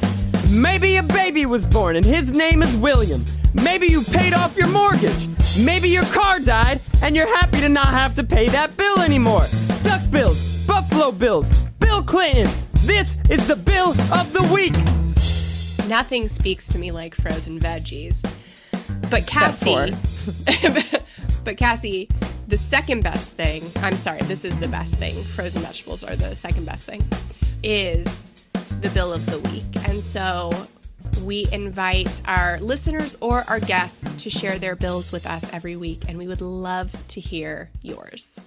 [SPEAKER 6] Maybe a baby was born and his name is William. Maybe you paid off your mortgage. Maybe your car died and you're happy to not have to pay that bill anymore. Duck bills, Buffalo Bills, Bill Clinton. This is the bill of the week.
[SPEAKER 8] Nothing speaks to me like frozen veggies. But Cassie, the second best thing, I'm sorry, this is the best thing. Frozen vegetables are the second best thing, is the bill of the week. And so we invite our listeners or our guests to share their bills with us every week. And we would love to hear yours.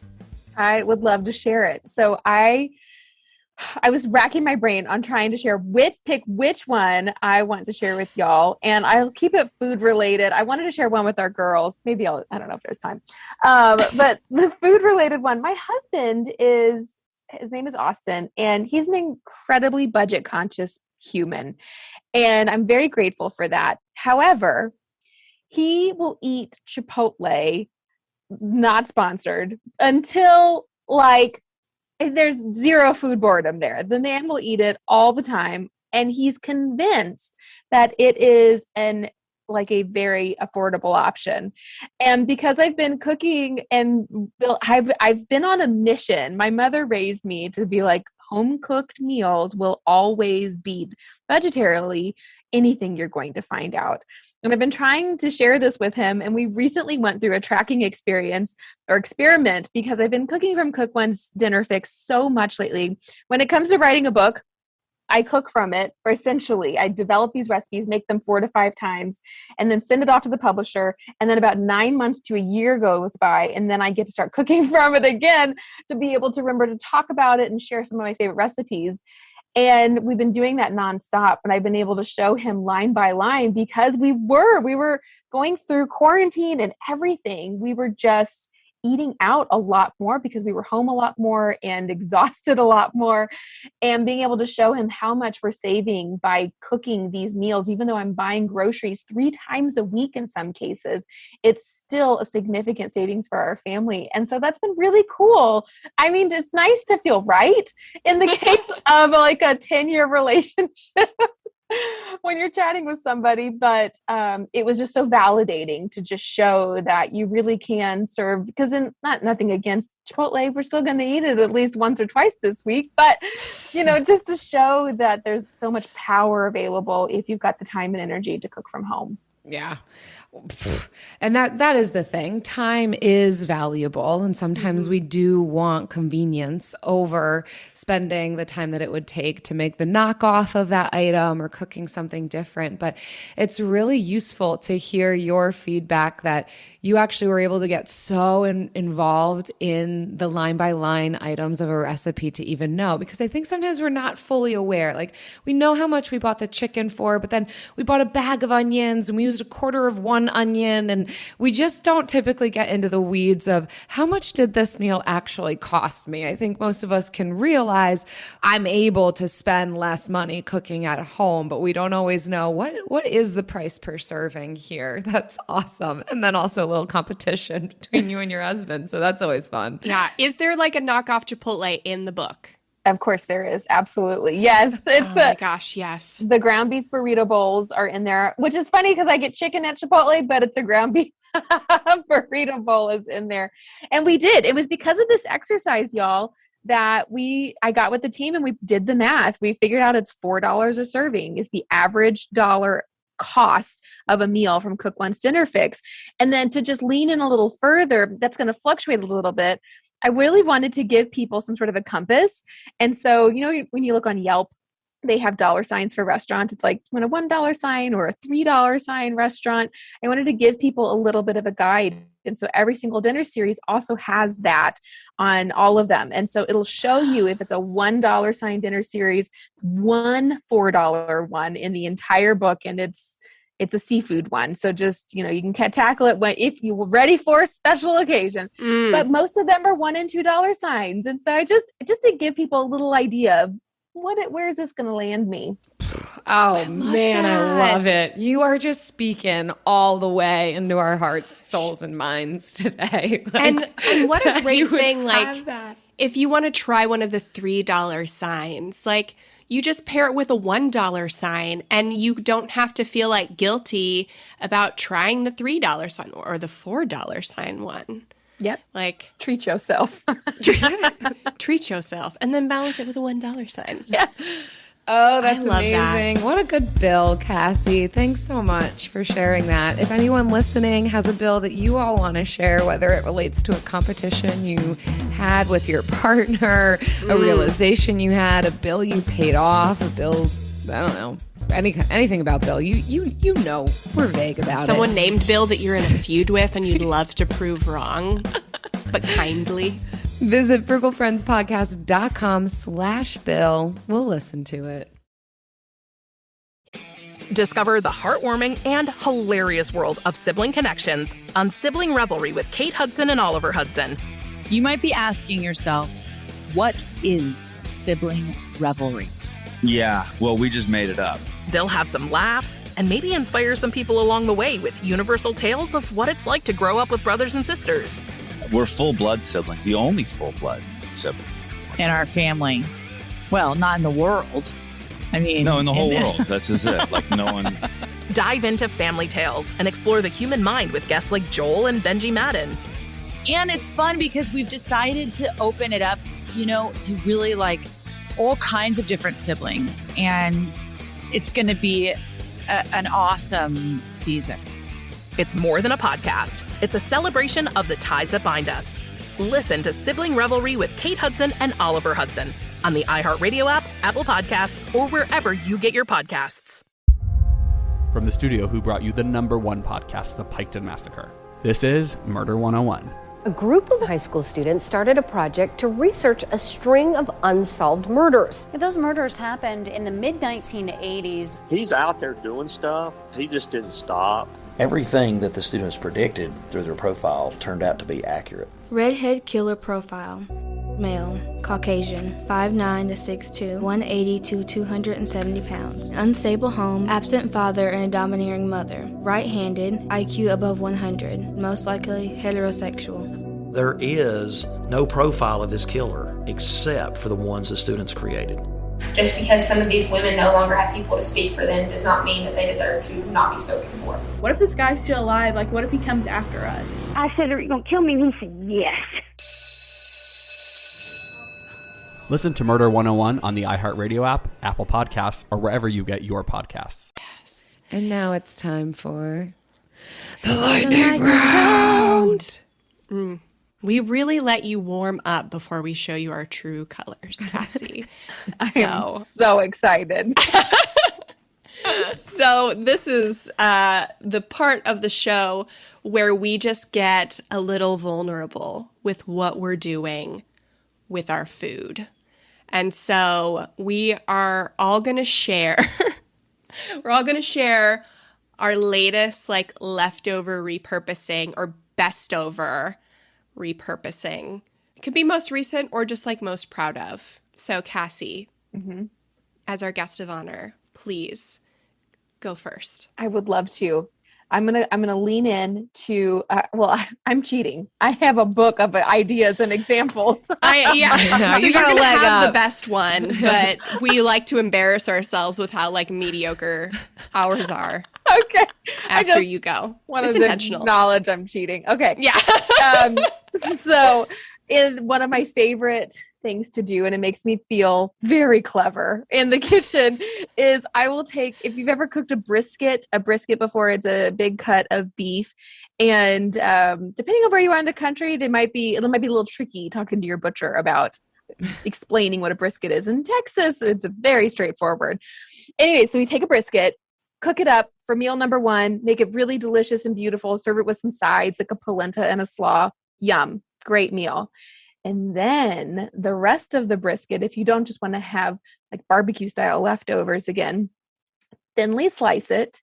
[SPEAKER 9] I would love to share it. So I was racking my brain on trying to pick which one I want to share with y'all. And I'll keep it food related. I wanted to share one with our girls. Maybe I don't know if there's time. But the food related one, my husband his name is Austin, and he's an incredibly budget conscious human. And I'm very grateful for that. However, he will eat Chipotle, not sponsored, until there's zero food boredom there. The man will eat it all the time. And he's convinced that it is a very affordable option. And because I've been cooking and I've been on a mission. My mother raised me to be like, home cooked meals will always beat budgetarily anything you're going to find out. And I've been trying to share this with him. And we recently went through a tracking experiment because I've been cooking from Cook One's Dinner Fix so much lately. When it comes to writing a book, I cook from it, or essentially I develop these recipes, make them 4 to 5 times, and then send it off to the publisher. And then about 9 months to a year goes by, and then I get to start cooking from it again to be able to remember to talk about it and share some of my favorite recipes. And we've been doing that nonstop. And I've been able to show him line by line because we were going through quarantine and everything. We were just eating out a lot more because we were home a lot more and exhausted a lot more, and being able to show him how much we're saving by cooking these meals. Even though I'm buying groceries 3 times a week in some cases, it's still a significant savings for our family. And so that's been really cool. I mean, it's nice to feel right in the case of a 10-year relationship when you're chatting with somebody, but it was just so validating to just show that you really can serve, because nothing against Chipotle, we're still going to eat it at least once or twice this week, but just to show that there's so much power available if you've got the time and energy to cook from home.
[SPEAKER 7] Yeah. And that is the thing. Time is valuable. And sometimes we do want convenience over spending the time that it would take to make the knockoff of that item or cooking something different. But it's really useful to hear your feedback that you actually were able to get so involved in the line by line items of a recipe to even know, because I think sometimes we're not fully aware. Like, we know how much we bought the chicken for, but then we bought a bag of onions and we used a quarter of one onion, and we just don't typically get into the weeds of how much did this meal actually cost me. I think most of us can realize I'm able to spend less money cooking at home, but we don't always know what is the price per serving here. That's awesome. And then also a little competition between you and your husband. So that's always fun.
[SPEAKER 8] Yeah. Is there a knockoff Chipotle in the book?
[SPEAKER 9] Of course there is. Absolutely. Yes.
[SPEAKER 8] Oh my gosh. Yes.
[SPEAKER 9] The ground beef burrito bowls are in there, which is funny because I get chicken at Chipotle, but it's a ground beef burrito bowl is in there. And it was because of this exercise, y'all, that I got with the team and we did the math. We figured out it's $4 a serving is the average dollar cost of a meal from Cook One's Dinner Fix. And then to just lean in a little further, that's going to fluctuate a little bit. I really wanted to give people some sort of a compass. And so, when you look on Yelp, they have dollar signs for restaurants. It's like, you want a $1 sign or a $3 sign restaurant. I wanted to give people a little bit of a guide. And so every single dinner series also has that on all of them. And so it'll show you if it's a $1 sign dinner series, one $4 one in the entire book. And it's a seafood one. So just, you can tackle it if you were ready for a special occasion, but most of them are $1 and $2 signs. And so I just to give people a little idea of where is this going to land me?
[SPEAKER 7] Oh man, I love it. You are just speaking all the way into our hearts, souls, and minds today.
[SPEAKER 8] And what a great thing. If you want to try one of the $3 signs, you just pair it with a $1 sign, and you don't have to feel like guilty about trying the $3 sign or the $4 sign one.
[SPEAKER 9] Yep.
[SPEAKER 8] Like,
[SPEAKER 9] treat yourself.
[SPEAKER 8] treat yourself, and then balance it with a $1 sign.
[SPEAKER 9] Yes.
[SPEAKER 7] Oh, that's
[SPEAKER 8] I love
[SPEAKER 7] amazing.
[SPEAKER 8] that.
[SPEAKER 7] What a good bill, Cassie. Thanks so much for sharing that. If anyone listening has a bill that you all want to share, whether it relates to a competition you had with your partner, a realization you had, a bill you paid off, a bill, I don't know, anything about Bill, you know, we're vague about
[SPEAKER 8] Someone
[SPEAKER 7] it.
[SPEAKER 8] named Bill that you're in a feud with and you'd love to prove wrong, but kindly.
[SPEAKER 7] Visit frugalfriendspodcast.com/Bill. We'll listen to it.
[SPEAKER 11] Discover the heartwarming and hilarious world of sibling connections on Sibling Revelry with Kate Hudson and Oliver Hudson.
[SPEAKER 1] You might be asking yourself, what is sibling revelry?
[SPEAKER 2] Yeah, well, we just made it up.
[SPEAKER 11] They'll have some laughs and maybe inspire some people along the way with universal tales of what it's like to grow up with brothers and sisters.
[SPEAKER 2] We're full-blood siblings, the only full-blood sibling.
[SPEAKER 1] In our family. Well, not in the world. I mean...
[SPEAKER 2] No, in the whole world. That's just it. Like, no one...
[SPEAKER 11] Dive into family tales and explore the human mind with guests like Joel and Benji Madden.
[SPEAKER 1] And it's fun because we've decided to open it up, you know, to really like all kinds of different siblings. And it's going to be an awesome season.
[SPEAKER 11] It's more than a podcast. It's a celebration of the ties that bind us. Listen to Sibling Revelry with Kate Hudson and Oliver Hudson on the iHeartRadio app, Apple Podcasts, or wherever you get your podcasts.
[SPEAKER 12] From the studio who brought you the #1 podcast, The Piketon Massacre, this is Murder 101.
[SPEAKER 13] A group of high school students started a project to research a string of unsolved murders.
[SPEAKER 14] Those murders happened in the mid-1980s.
[SPEAKER 15] He's out there doing stuff. He just didn't stop.
[SPEAKER 16] Everything that the students predicted through their profile turned out to be accurate.
[SPEAKER 17] Redhead killer profile. Male, Caucasian, 5'9" to 6'2", 180 to 270 pounds. Unstable home, absent father and a domineering mother. Right-handed, IQ above 100, most likely heterosexual.
[SPEAKER 16] There is no profile of this killer except for the ones the students created.
[SPEAKER 18] Just because some of these women no longer have people to speak for them does not mean that they deserve to not be spoken for.
[SPEAKER 19] What if this guy's still alive? Like, what if he comes after us?
[SPEAKER 20] I said, are you going to kill me? And he said, yes.
[SPEAKER 12] Listen to Murder 101 on the iHeartRadio app, Apple Podcasts, or wherever you get your podcasts.
[SPEAKER 7] Yes. And now it's time for the lightning round.
[SPEAKER 8] We really let you warm up before we show you our true colors, Cassie.
[SPEAKER 9] I am so excited.
[SPEAKER 8] So this is the part of the show where we just get a little vulnerable with what we're doing with our food. And so we are all going to share, we're all going to share our latest like leftover repurposing or best over repurposing. It could be most recent or just like most proud of. So Cassie, as our guest of honor, please go first.
[SPEAKER 9] I would love to. I'm gonna lean in to. I'm cheating. I have a book of ideas and examples.
[SPEAKER 8] So you're gonna have the best one, but we like to embarrass ourselves with how like mediocre ours are.
[SPEAKER 9] Okay.
[SPEAKER 8] After you go,
[SPEAKER 9] it's intentional. Acknowledge I'm cheating. Okay.
[SPEAKER 8] Yeah.
[SPEAKER 9] So, one of my favorite things to do, and it makes me feel very clever in the kitchen, is I will take, if you've ever cooked a brisket before, it's a big cut of beef, and depending on where you are in the country, it might be a little tricky talking to your butcher about explaining what a brisket is. In Texas, it's very straightforward. Anyway, so we take a brisket, cook it up for meal number 1, make it really delicious and beautiful, serve it with some sides like a polenta and a slaw. Yum. Great meal. And then the rest of the brisket, if you don't just want to have like barbecue style leftovers again, thinly slice it,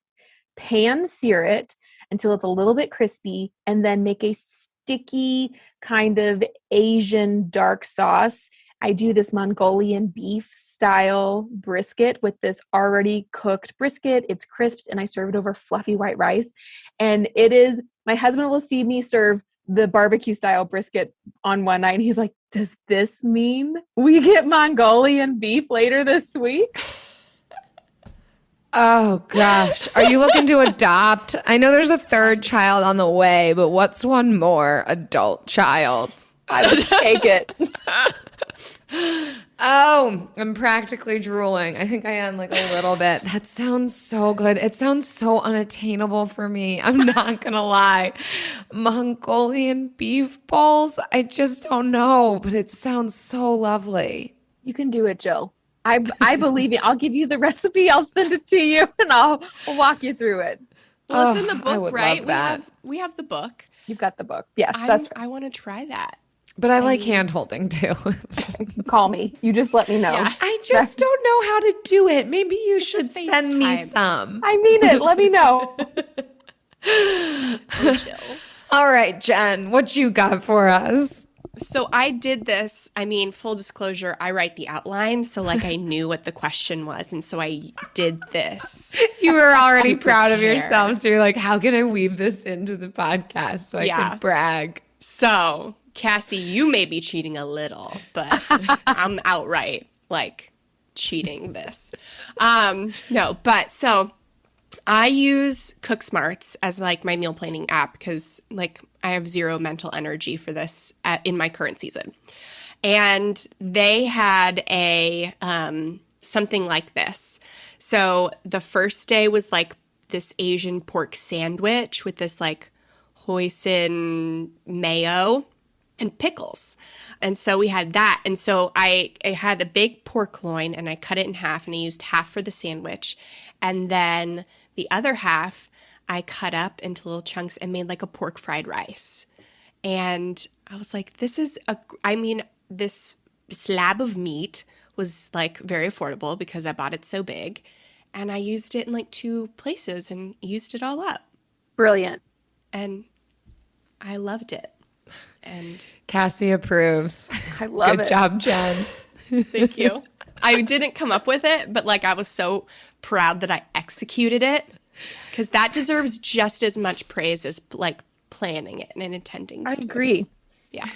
[SPEAKER 9] pan sear it until it's a little bit crispy, and then make a sticky kind of Asian dark sauce. I do this Mongolian beef style brisket with this already cooked brisket. It's crisped and I serve it over fluffy white rice. And it is, my husband will see me serve the barbecue style brisket on one night. And he's like, does this mean we get Mongolian beef later this week?
[SPEAKER 7] Oh gosh. Are you looking to adopt? I know there's a third child on the way, but what's one more adult child?
[SPEAKER 9] I would take it.
[SPEAKER 7] Oh, I'm practically drooling. I think I am like a little bit. That sounds so good. It sounds so unattainable for me. I'm not going to lie. Mongolian beef balls, I just don't know, but it sounds so lovely.
[SPEAKER 9] You can do it, Jill. I believe you. I'll give you the recipe. I'll send it to you and I'll walk you through it.
[SPEAKER 8] Well, it's in the
[SPEAKER 7] I
[SPEAKER 8] book,
[SPEAKER 7] would
[SPEAKER 8] right?
[SPEAKER 7] love that.
[SPEAKER 8] We have the book.
[SPEAKER 9] You've got the book. Yes,
[SPEAKER 8] that's
[SPEAKER 9] right.
[SPEAKER 8] I want to try that.
[SPEAKER 7] But I like hand holding too.
[SPEAKER 9] Call me. You just let me know.
[SPEAKER 8] Yeah.
[SPEAKER 7] I just don't know how to do it. Maybe you should send me some.
[SPEAKER 9] I mean it. Let me know.
[SPEAKER 7] All right, Jen, what you got for us?
[SPEAKER 8] So I did this. I mean, full disclosure, I write the outline. So like I knew what the question was. And so I did this.
[SPEAKER 7] You were already proud of yourself. So you're like, how can I weave this into the podcast so I can brag?
[SPEAKER 8] So Cassy, you may be cheating a little, but I'm outright like cheating this. No, but so I use Cook Smarts as like my meal planning app because like I have zero mental energy for this in my current season. And they had a something like this. So the first day was like this Asian pork sandwich with this like hoisin mayo and pickles. And so we had that. And so I had a big pork loin and I cut it in half and I used half for the sandwich. And then the other half I cut up into little chunks and made like a pork fried rice. And I was like, this slab of meat was like very affordable because I bought it so big. And I used it in like 2 places and used it all up.
[SPEAKER 9] Brilliant.
[SPEAKER 8] And I loved it. And
[SPEAKER 7] Cassy approves.
[SPEAKER 9] I love it.
[SPEAKER 7] Good job, Jen.
[SPEAKER 8] Thank you. I didn't come up with it, but like I was so proud that I executed it because that deserves just as much praise as like planning it and intending to.
[SPEAKER 9] I agree.
[SPEAKER 8] Yeah.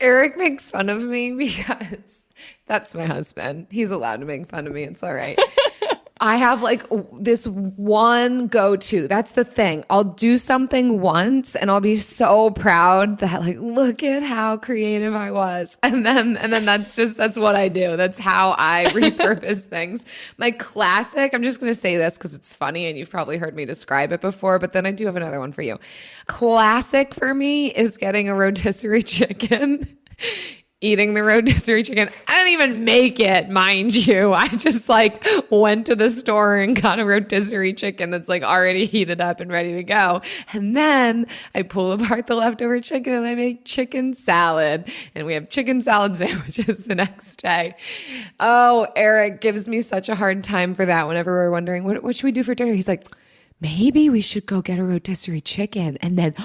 [SPEAKER 7] Eric makes fun of me because that's my husband. He's allowed to make fun of me. It's all right. I have like this one go-to. That's the thing. I'll do something once and I'll be so proud that like, look at how creative I was. And then that's what I do. That's how I repurpose things. My classic, I'm just going to say this because it's funny and you've probably heard me describe it before, but then I do have another one for you. Classic for me is getting a rotisserie chicken. Eating the rotisserie chicken. I didn't even make it, mind you. I just like went to the store and got a rotisserie chicken that's like already heated up and ready to go. And then I pull apart the leftover chicken and I make chicken salad. And we have chicken salad sandwiches the next day. Oh, Eric gives me such a hard time for that whenever we're wondering, what should we do for dinner? He's like, maybe we should go get a rotisserie chicken. And then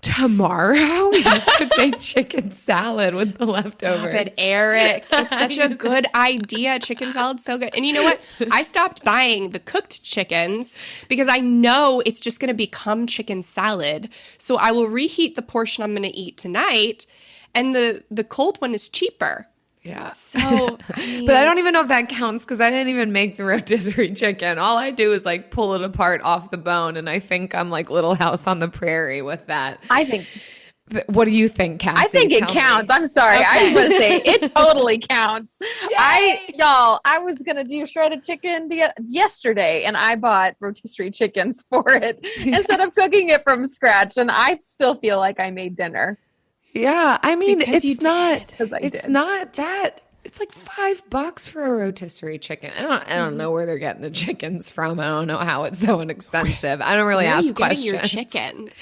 [SPEAKER 7] tomorrow you could make chicken salad with the leftovers.
[SPEAKER 8] Stop it, Eric. It's such a good idea. Chicken salad's so good. And you know what? I stopped buying the cooked chickens because I know it's just going to become chicken salad. So I will reheat the portion I'm going to eat tonight, and the cold one is cheaper.
[SPEAKER 7] Yeah.
[SPEAKER 8] So,
[SPEAKER 7] but I don't even know if that counts because I didn't even make the rotisserie chicken. All I do is like pull it apart off the bone, and I think I'm like Little House on the Prairie with that.
[SPEAKER 9] I think.
[SPEAKER 7] What do you think, Cassy?
[SPEAKER 9] I think it counts. I'm sorry.
[SPEAKER 8] Okay.
[SPEAKER 9] I just want to say it totally counts.
[SPEAKER 7] Yay!
[SPEAKER 9] I was going to do shredded chicken yesterday and I bought rotisserie chickens for it instead of cooking it from scratch. And I still feel like I made dinner.
[SPEAKER 7] Yeah, I mean,
[SPEAKER 8] Because
[SPEAKER 7] it's not
[SPEAKER 8] did.
[SPEAKER 7] It's like $5 for a rotisserie chicken. I don't know where they're getting the chickens from. I don't know how it's so inexpensive. I don't really ask questions.
[SPEAKER 8] Where are you getting your chickens?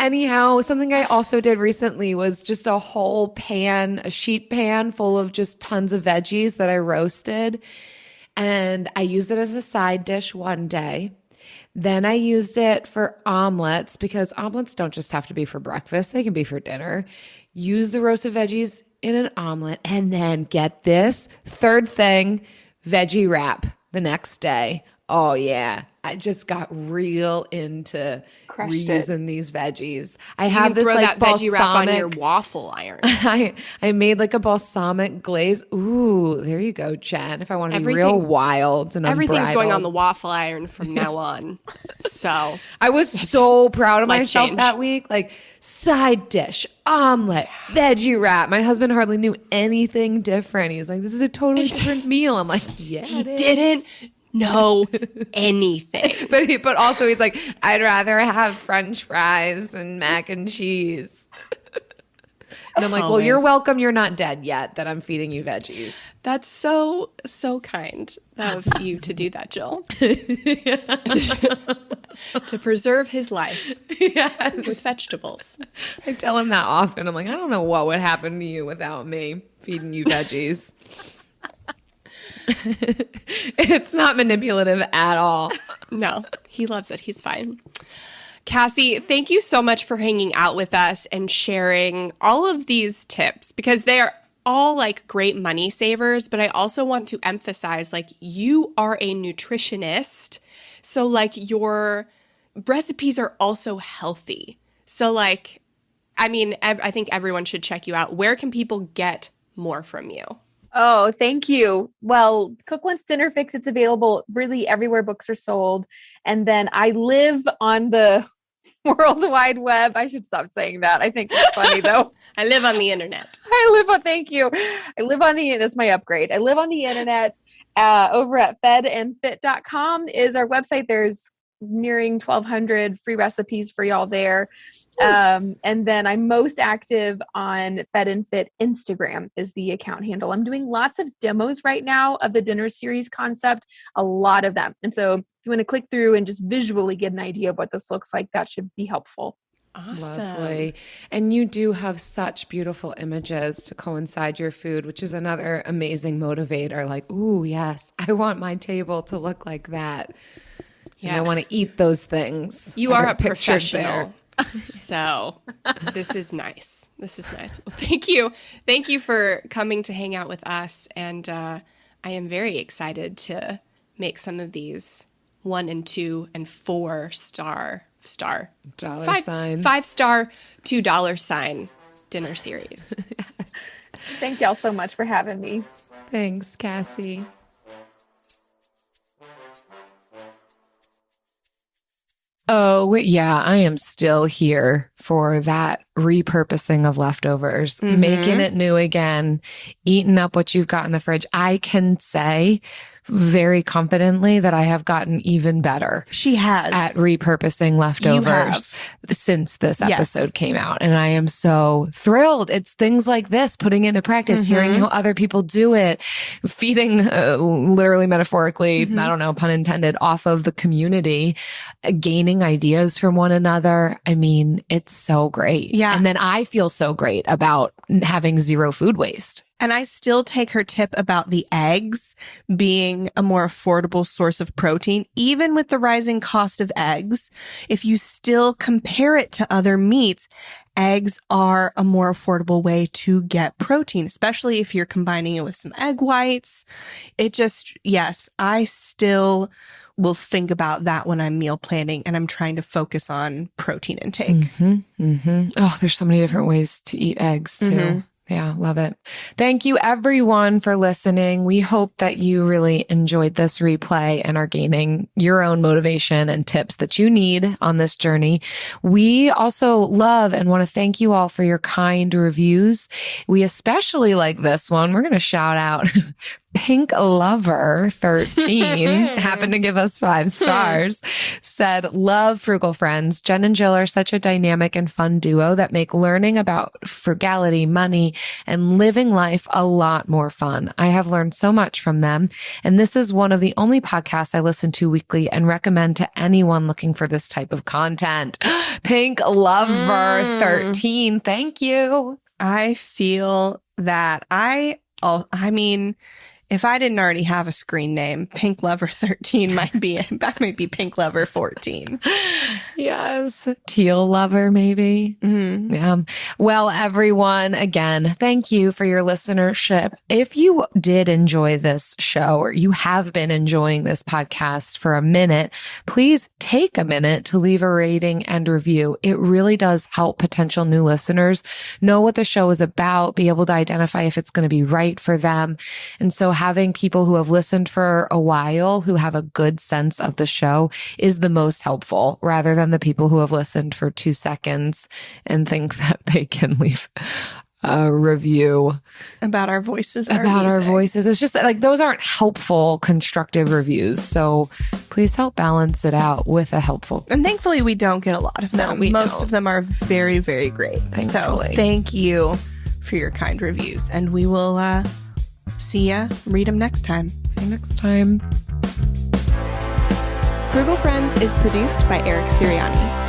[SPEAKER 7] Anyhow, something I also did recently was just a whole pan, a sheet pan full of just tons of veggies that I roasted. And I used it as a side dish one day. Then I used it for omelets because omelets don't just have to be for breakfast. They can be for dinner. Use the roasted veggies in an omelet. And then get this, third thing, veggie wrap the next day. Oh, yeah. I just got real into reusing these veggies. I
[SPEAKER 8] You
[SPEAKER 7] have
[SPEAKER 8] can
[SPEAKER 7] this
[SPEAKER 8] throw
[SPEAKER 7] like
[SPEAKER 8] that veggie wrap on your
[SPEAKER 7] balsamic-
[SPEAKER 8] waffle iron.
[SPEAKER 7] I made like a balsamic glaze. Ooh, there you go, Jen. If I want to be real wild and
[SPEAKER 8] everything's going on
[SPEAKER 7] unbridled.
[SPEAKER 8] the waffle iron from now on. So
[SPEAKER 7] I was so proud of
[SPEAKER 8] life
[SPEAKER 7] myself
[SPEAKER 8] change.
[SPEAKER 7] that week. Like side dish, omelet, veggie wrap. My husband hardly knew anything different. He was like, "This is a totally different meal." I'm like, "Yeah,
[SPEAKER 8] He
[SPEAKER 7] it is."
[SPEAKER 8] didn't know anything.
[SPEAKER 7] But also he's like, "I'd rather have French fries and mac and cheese." And I'm like, "Well, you're
[SPEAKER 8] Always.
[SPEAKER 7] welcome. You're not dead yet that I'm feeding you veggies."
[SPEAKER 8] That's so kind of you to do that, Jill. To preserve his life with vegetables.
[SPEAKER 7] I tell him that often. I'm like, I don't know what would happen to you without me feeding you veggies. It's not manipulative at all.
[SPEAKER 8] No, he loves it. He's fine. Cassy, thank you so much for hanging out with us and sharing all of these tips, because they are all like great money savers. But I also want to emphasize, like, you are a nutritionist. So like your recipes are also healthy. So like, I mean, I think everyone should check you out. Where can people get more from you?
[SPEAKER 9] Oh, thank you. Well, Cook Once Dinner Fix, it's available really everywhere books are sold. And then I live on the World Wide Web. I should stop saying that. I think it's funny though.
[SPEAKER 8] I live on the internet.
[SPEAKER 9] Thank you. I live on the, that's my upgrade. I live on the internet. Over at fedandfit.com is our website. There's nearing 1,200 free recipes for y'all there. And then I'm most active on Fed and Fit Instagram is the account handle. I'm doing lots of demos right now of the dinner series concept, a lot of them. And so if you want to click through and just visually get an idea of what this looks like, that should be helpful.
[SPEAKER 8] Awesome.
[SPEAKER 7] Lovely. And you do have such beautiful images to coincide your food, which is another amazing motivator. Like, ooh, yes, I want my table to look like that. Yes. And I want to eat those things.
[SPEAKER 8] You are a professional. So this is nice. This is nice. Well, thank you. Thank you for coming to hang out with us. And I am very excited to make some of these 1 and 2 and 4 star $5 $2 dinner series.
[SPEAKER 9] Yes. Thank y'all so much for having me.
[SPEAKER 7] Thanks, Cassy. Oh, yeah, I am still here for that repurposing of leftovers, making it new again, eating up what you've got in the fridge. I can say very confidently that I have gotten even better.
[SPEAKER 5] She has.
[SPEAKER 7] At repurposing leftovers since this episode came out. And I am so thrilled. It's things like this, putting into practice, hearing how other people do it, feeding literally, metaphorically, I don't know, pun intended, off of the community, gaining ideas from one another. I mean, it's so great.
[SPEAKER 5] Yeah.
[SPEAKER 7] And then I feel so great about having zero food waste.
[SPEAKER 5] And I still take her tip about the eggs being a more affordable source of protein. Even with the rising cost of eggs, if you still compare it to other meats, eggs are a more affordable way to get protein, especially if you're combining it with some egg whites. It just, yes, I still will think about that when I'm meal planning and I'm trying to focus on protein intake.
[SPEAKER 7] Oh, there's so many different ways to eat eggs too. Yeah, love it. Thank you everyone for listening. We hope that you really enjoyed this replay and are gaining your own motivation and tips that you need on this journey. We also love and want to thank you all for your kind reviews. We especially like this one. We're going to shout out Pink Lover 13 happened to give us 5 stars, said, love Frugal Friends. Jen and Jill are such a dynamic and fun duo that make learning about frugality, money, and living life a lot more fun. I have learned so much from them, and this is one of the only podcasts I listen to weekly and recommend to anyone looking for this type of content. Pink Lover 13, thank you.
[SPEAKER 5] I feel that I mean, if I didn't already have a screen name, Pink Lover 13 might be Pink Lover 14.
[SPEAKER 7] Yes. Teal Lover, maybe.
[SPEAKER 5] Mm-hmm.
[SPEAKER 7] Yeah. Well, everyone, again, thank you for your listenership. If you did enjoy this show or you have been enjoying this podcast for a minute, please take a minute to leave a rating and review. It really does help potential new listeners know what the show is about, be able to identify if it's going to be right for them. And so having people who have listened for a while, who have a good sense of the show, is the most helpful, rather than the people who have listened for 2 seconds and think that they can leave a review
[SPEAKER 5] about our voices.
[SPEAKER 7] It's just like, those aren't helpful, constructive reviews. So please help balance it out with a helpful.
[SPEAKER 5] And thankfully, we don't get a lot of them. Most of them are very, very great.
[SPEAKER 7] Thankfully.
[SPEAKER 5] So thank you for your kind reviews. And we will see ya. Read them next time.
[SPEAKER 7] See you next time.
[SPEAKER 5] Frugal Friends is produced by Eric Sirianni.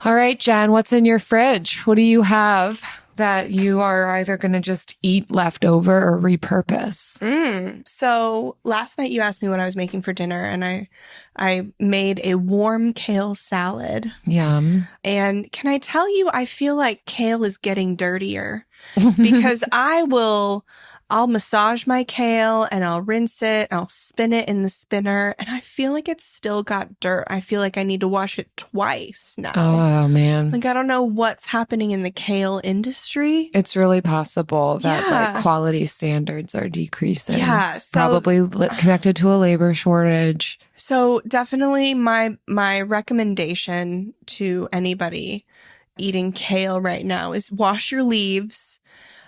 [SPEAKER 7] All right, Jen, what's in your fridge? What do you have that you are either going to just eat leftover or repurpose?
[SPEAKER 5] So last night you asked me what I was making for dinner, and I made a warm kale salad.
[SPEAKER 7] Yum.
[SPEAKER 5] And can I tell you, I feel like kale is getting dirtier because I'll massage my kale and I'll rinse it and I'll spin it in the spinner, and I feel like it's still got dirt. I feel like I need to wash it twice now.
[SPEAKER 7] Oh, man.
[SPEAKER 5] Like, I don't know what's happening in the kale industry.
[SPEAKER 7] It's really possible that like quality standards are decreasing.
[SPEAKER 5] Yeah. So,
[SPEAKER 7] probably connected to a labor shortage.
[SPEAKER 5] So definitely my recommendation to anybody eating kale right now is wash your leaves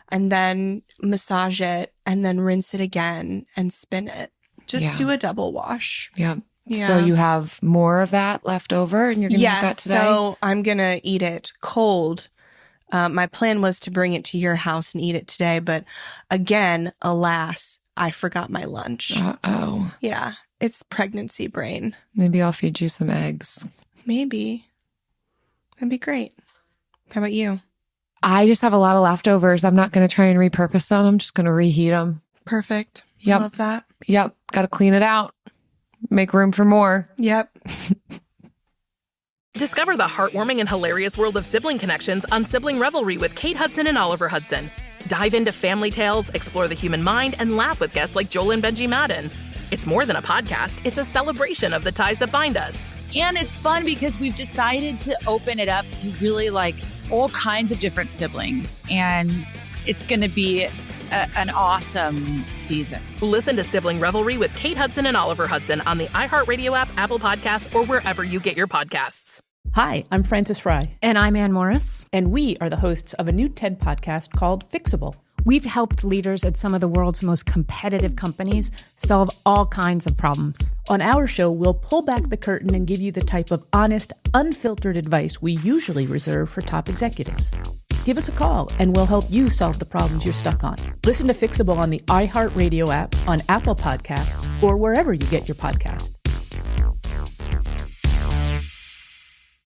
[SPEAKER 5] and then massage it and then rinse it again and spin it. Just do a double wash.
[SPEAKER 7] Yeah. So you have more of that left over and you're going to eat that today?
[SPEAKER 5] So I'm going to eat it cold. My plan was to bring it to your house and eat it today. But again, alas, I forgot my lunch.
[SPEAKER 7] Uh-oh.
[SPEAKER 5] Yeah. It's pregnancy brain.
[SPEAKER 7] Maybe I'll feed you some eggs.
[SPEAKER 5] Maybe. That'd be great. How about you?
[SPEAKER 7] I just have a lot of leftovers. I'm not going to try and repurpose them. I'm just going to reheat them.
[SPEAKER 5] Perfect.
[SPEAKER 7] Yep.
[SPEAKER 5] Love that.
[SPEAKER 7] Yep. Got to clean it out. Make room for more.
[SPEAKER 5] Yep.
[SPEAKER 11] Discover the heartwarming and hilarious world of sibling connections on Sibling Revelry with Kate Hudson and Oliver Hudson. Dive into family tales, explore the human mind, and laugh with guests like Joel and Benji Madden. It's more than a podcast. It's a celebration of the ties that bind us.
[SPEAKER 1] And it's fun because we've decided to open it up to really like all kinds of different siblings. And it's going to be an awesome season.
[SPEAKER 11] Listen to Sibling Revelry with Kate Hudson and Oliver Hudson on the iHeartRadio app, Apple Podcasts, or wherever you get your podcasts.
[SPEAKER 3] Hi, I'm Frances Fry.
[SPEAKER 4] And I'm Ann Morris.
[SPEAKER 3] And we are the hosts of a new TED podcast called Fixable.
[SPEAKER 4] We've helped leaders at some of the world's most competitive companies solve all kinds of problems.
[SPEAKER 3] On our show, we'll pull back the curtain and give you the type of honest, unfiltered advice we usually reserve for top executives. Give us a call and we'll help you solve the problems you're stuck on. Listen to Fixable on the iHeartRadio app, on Apple Podcasts, or wherever you get your podcasts.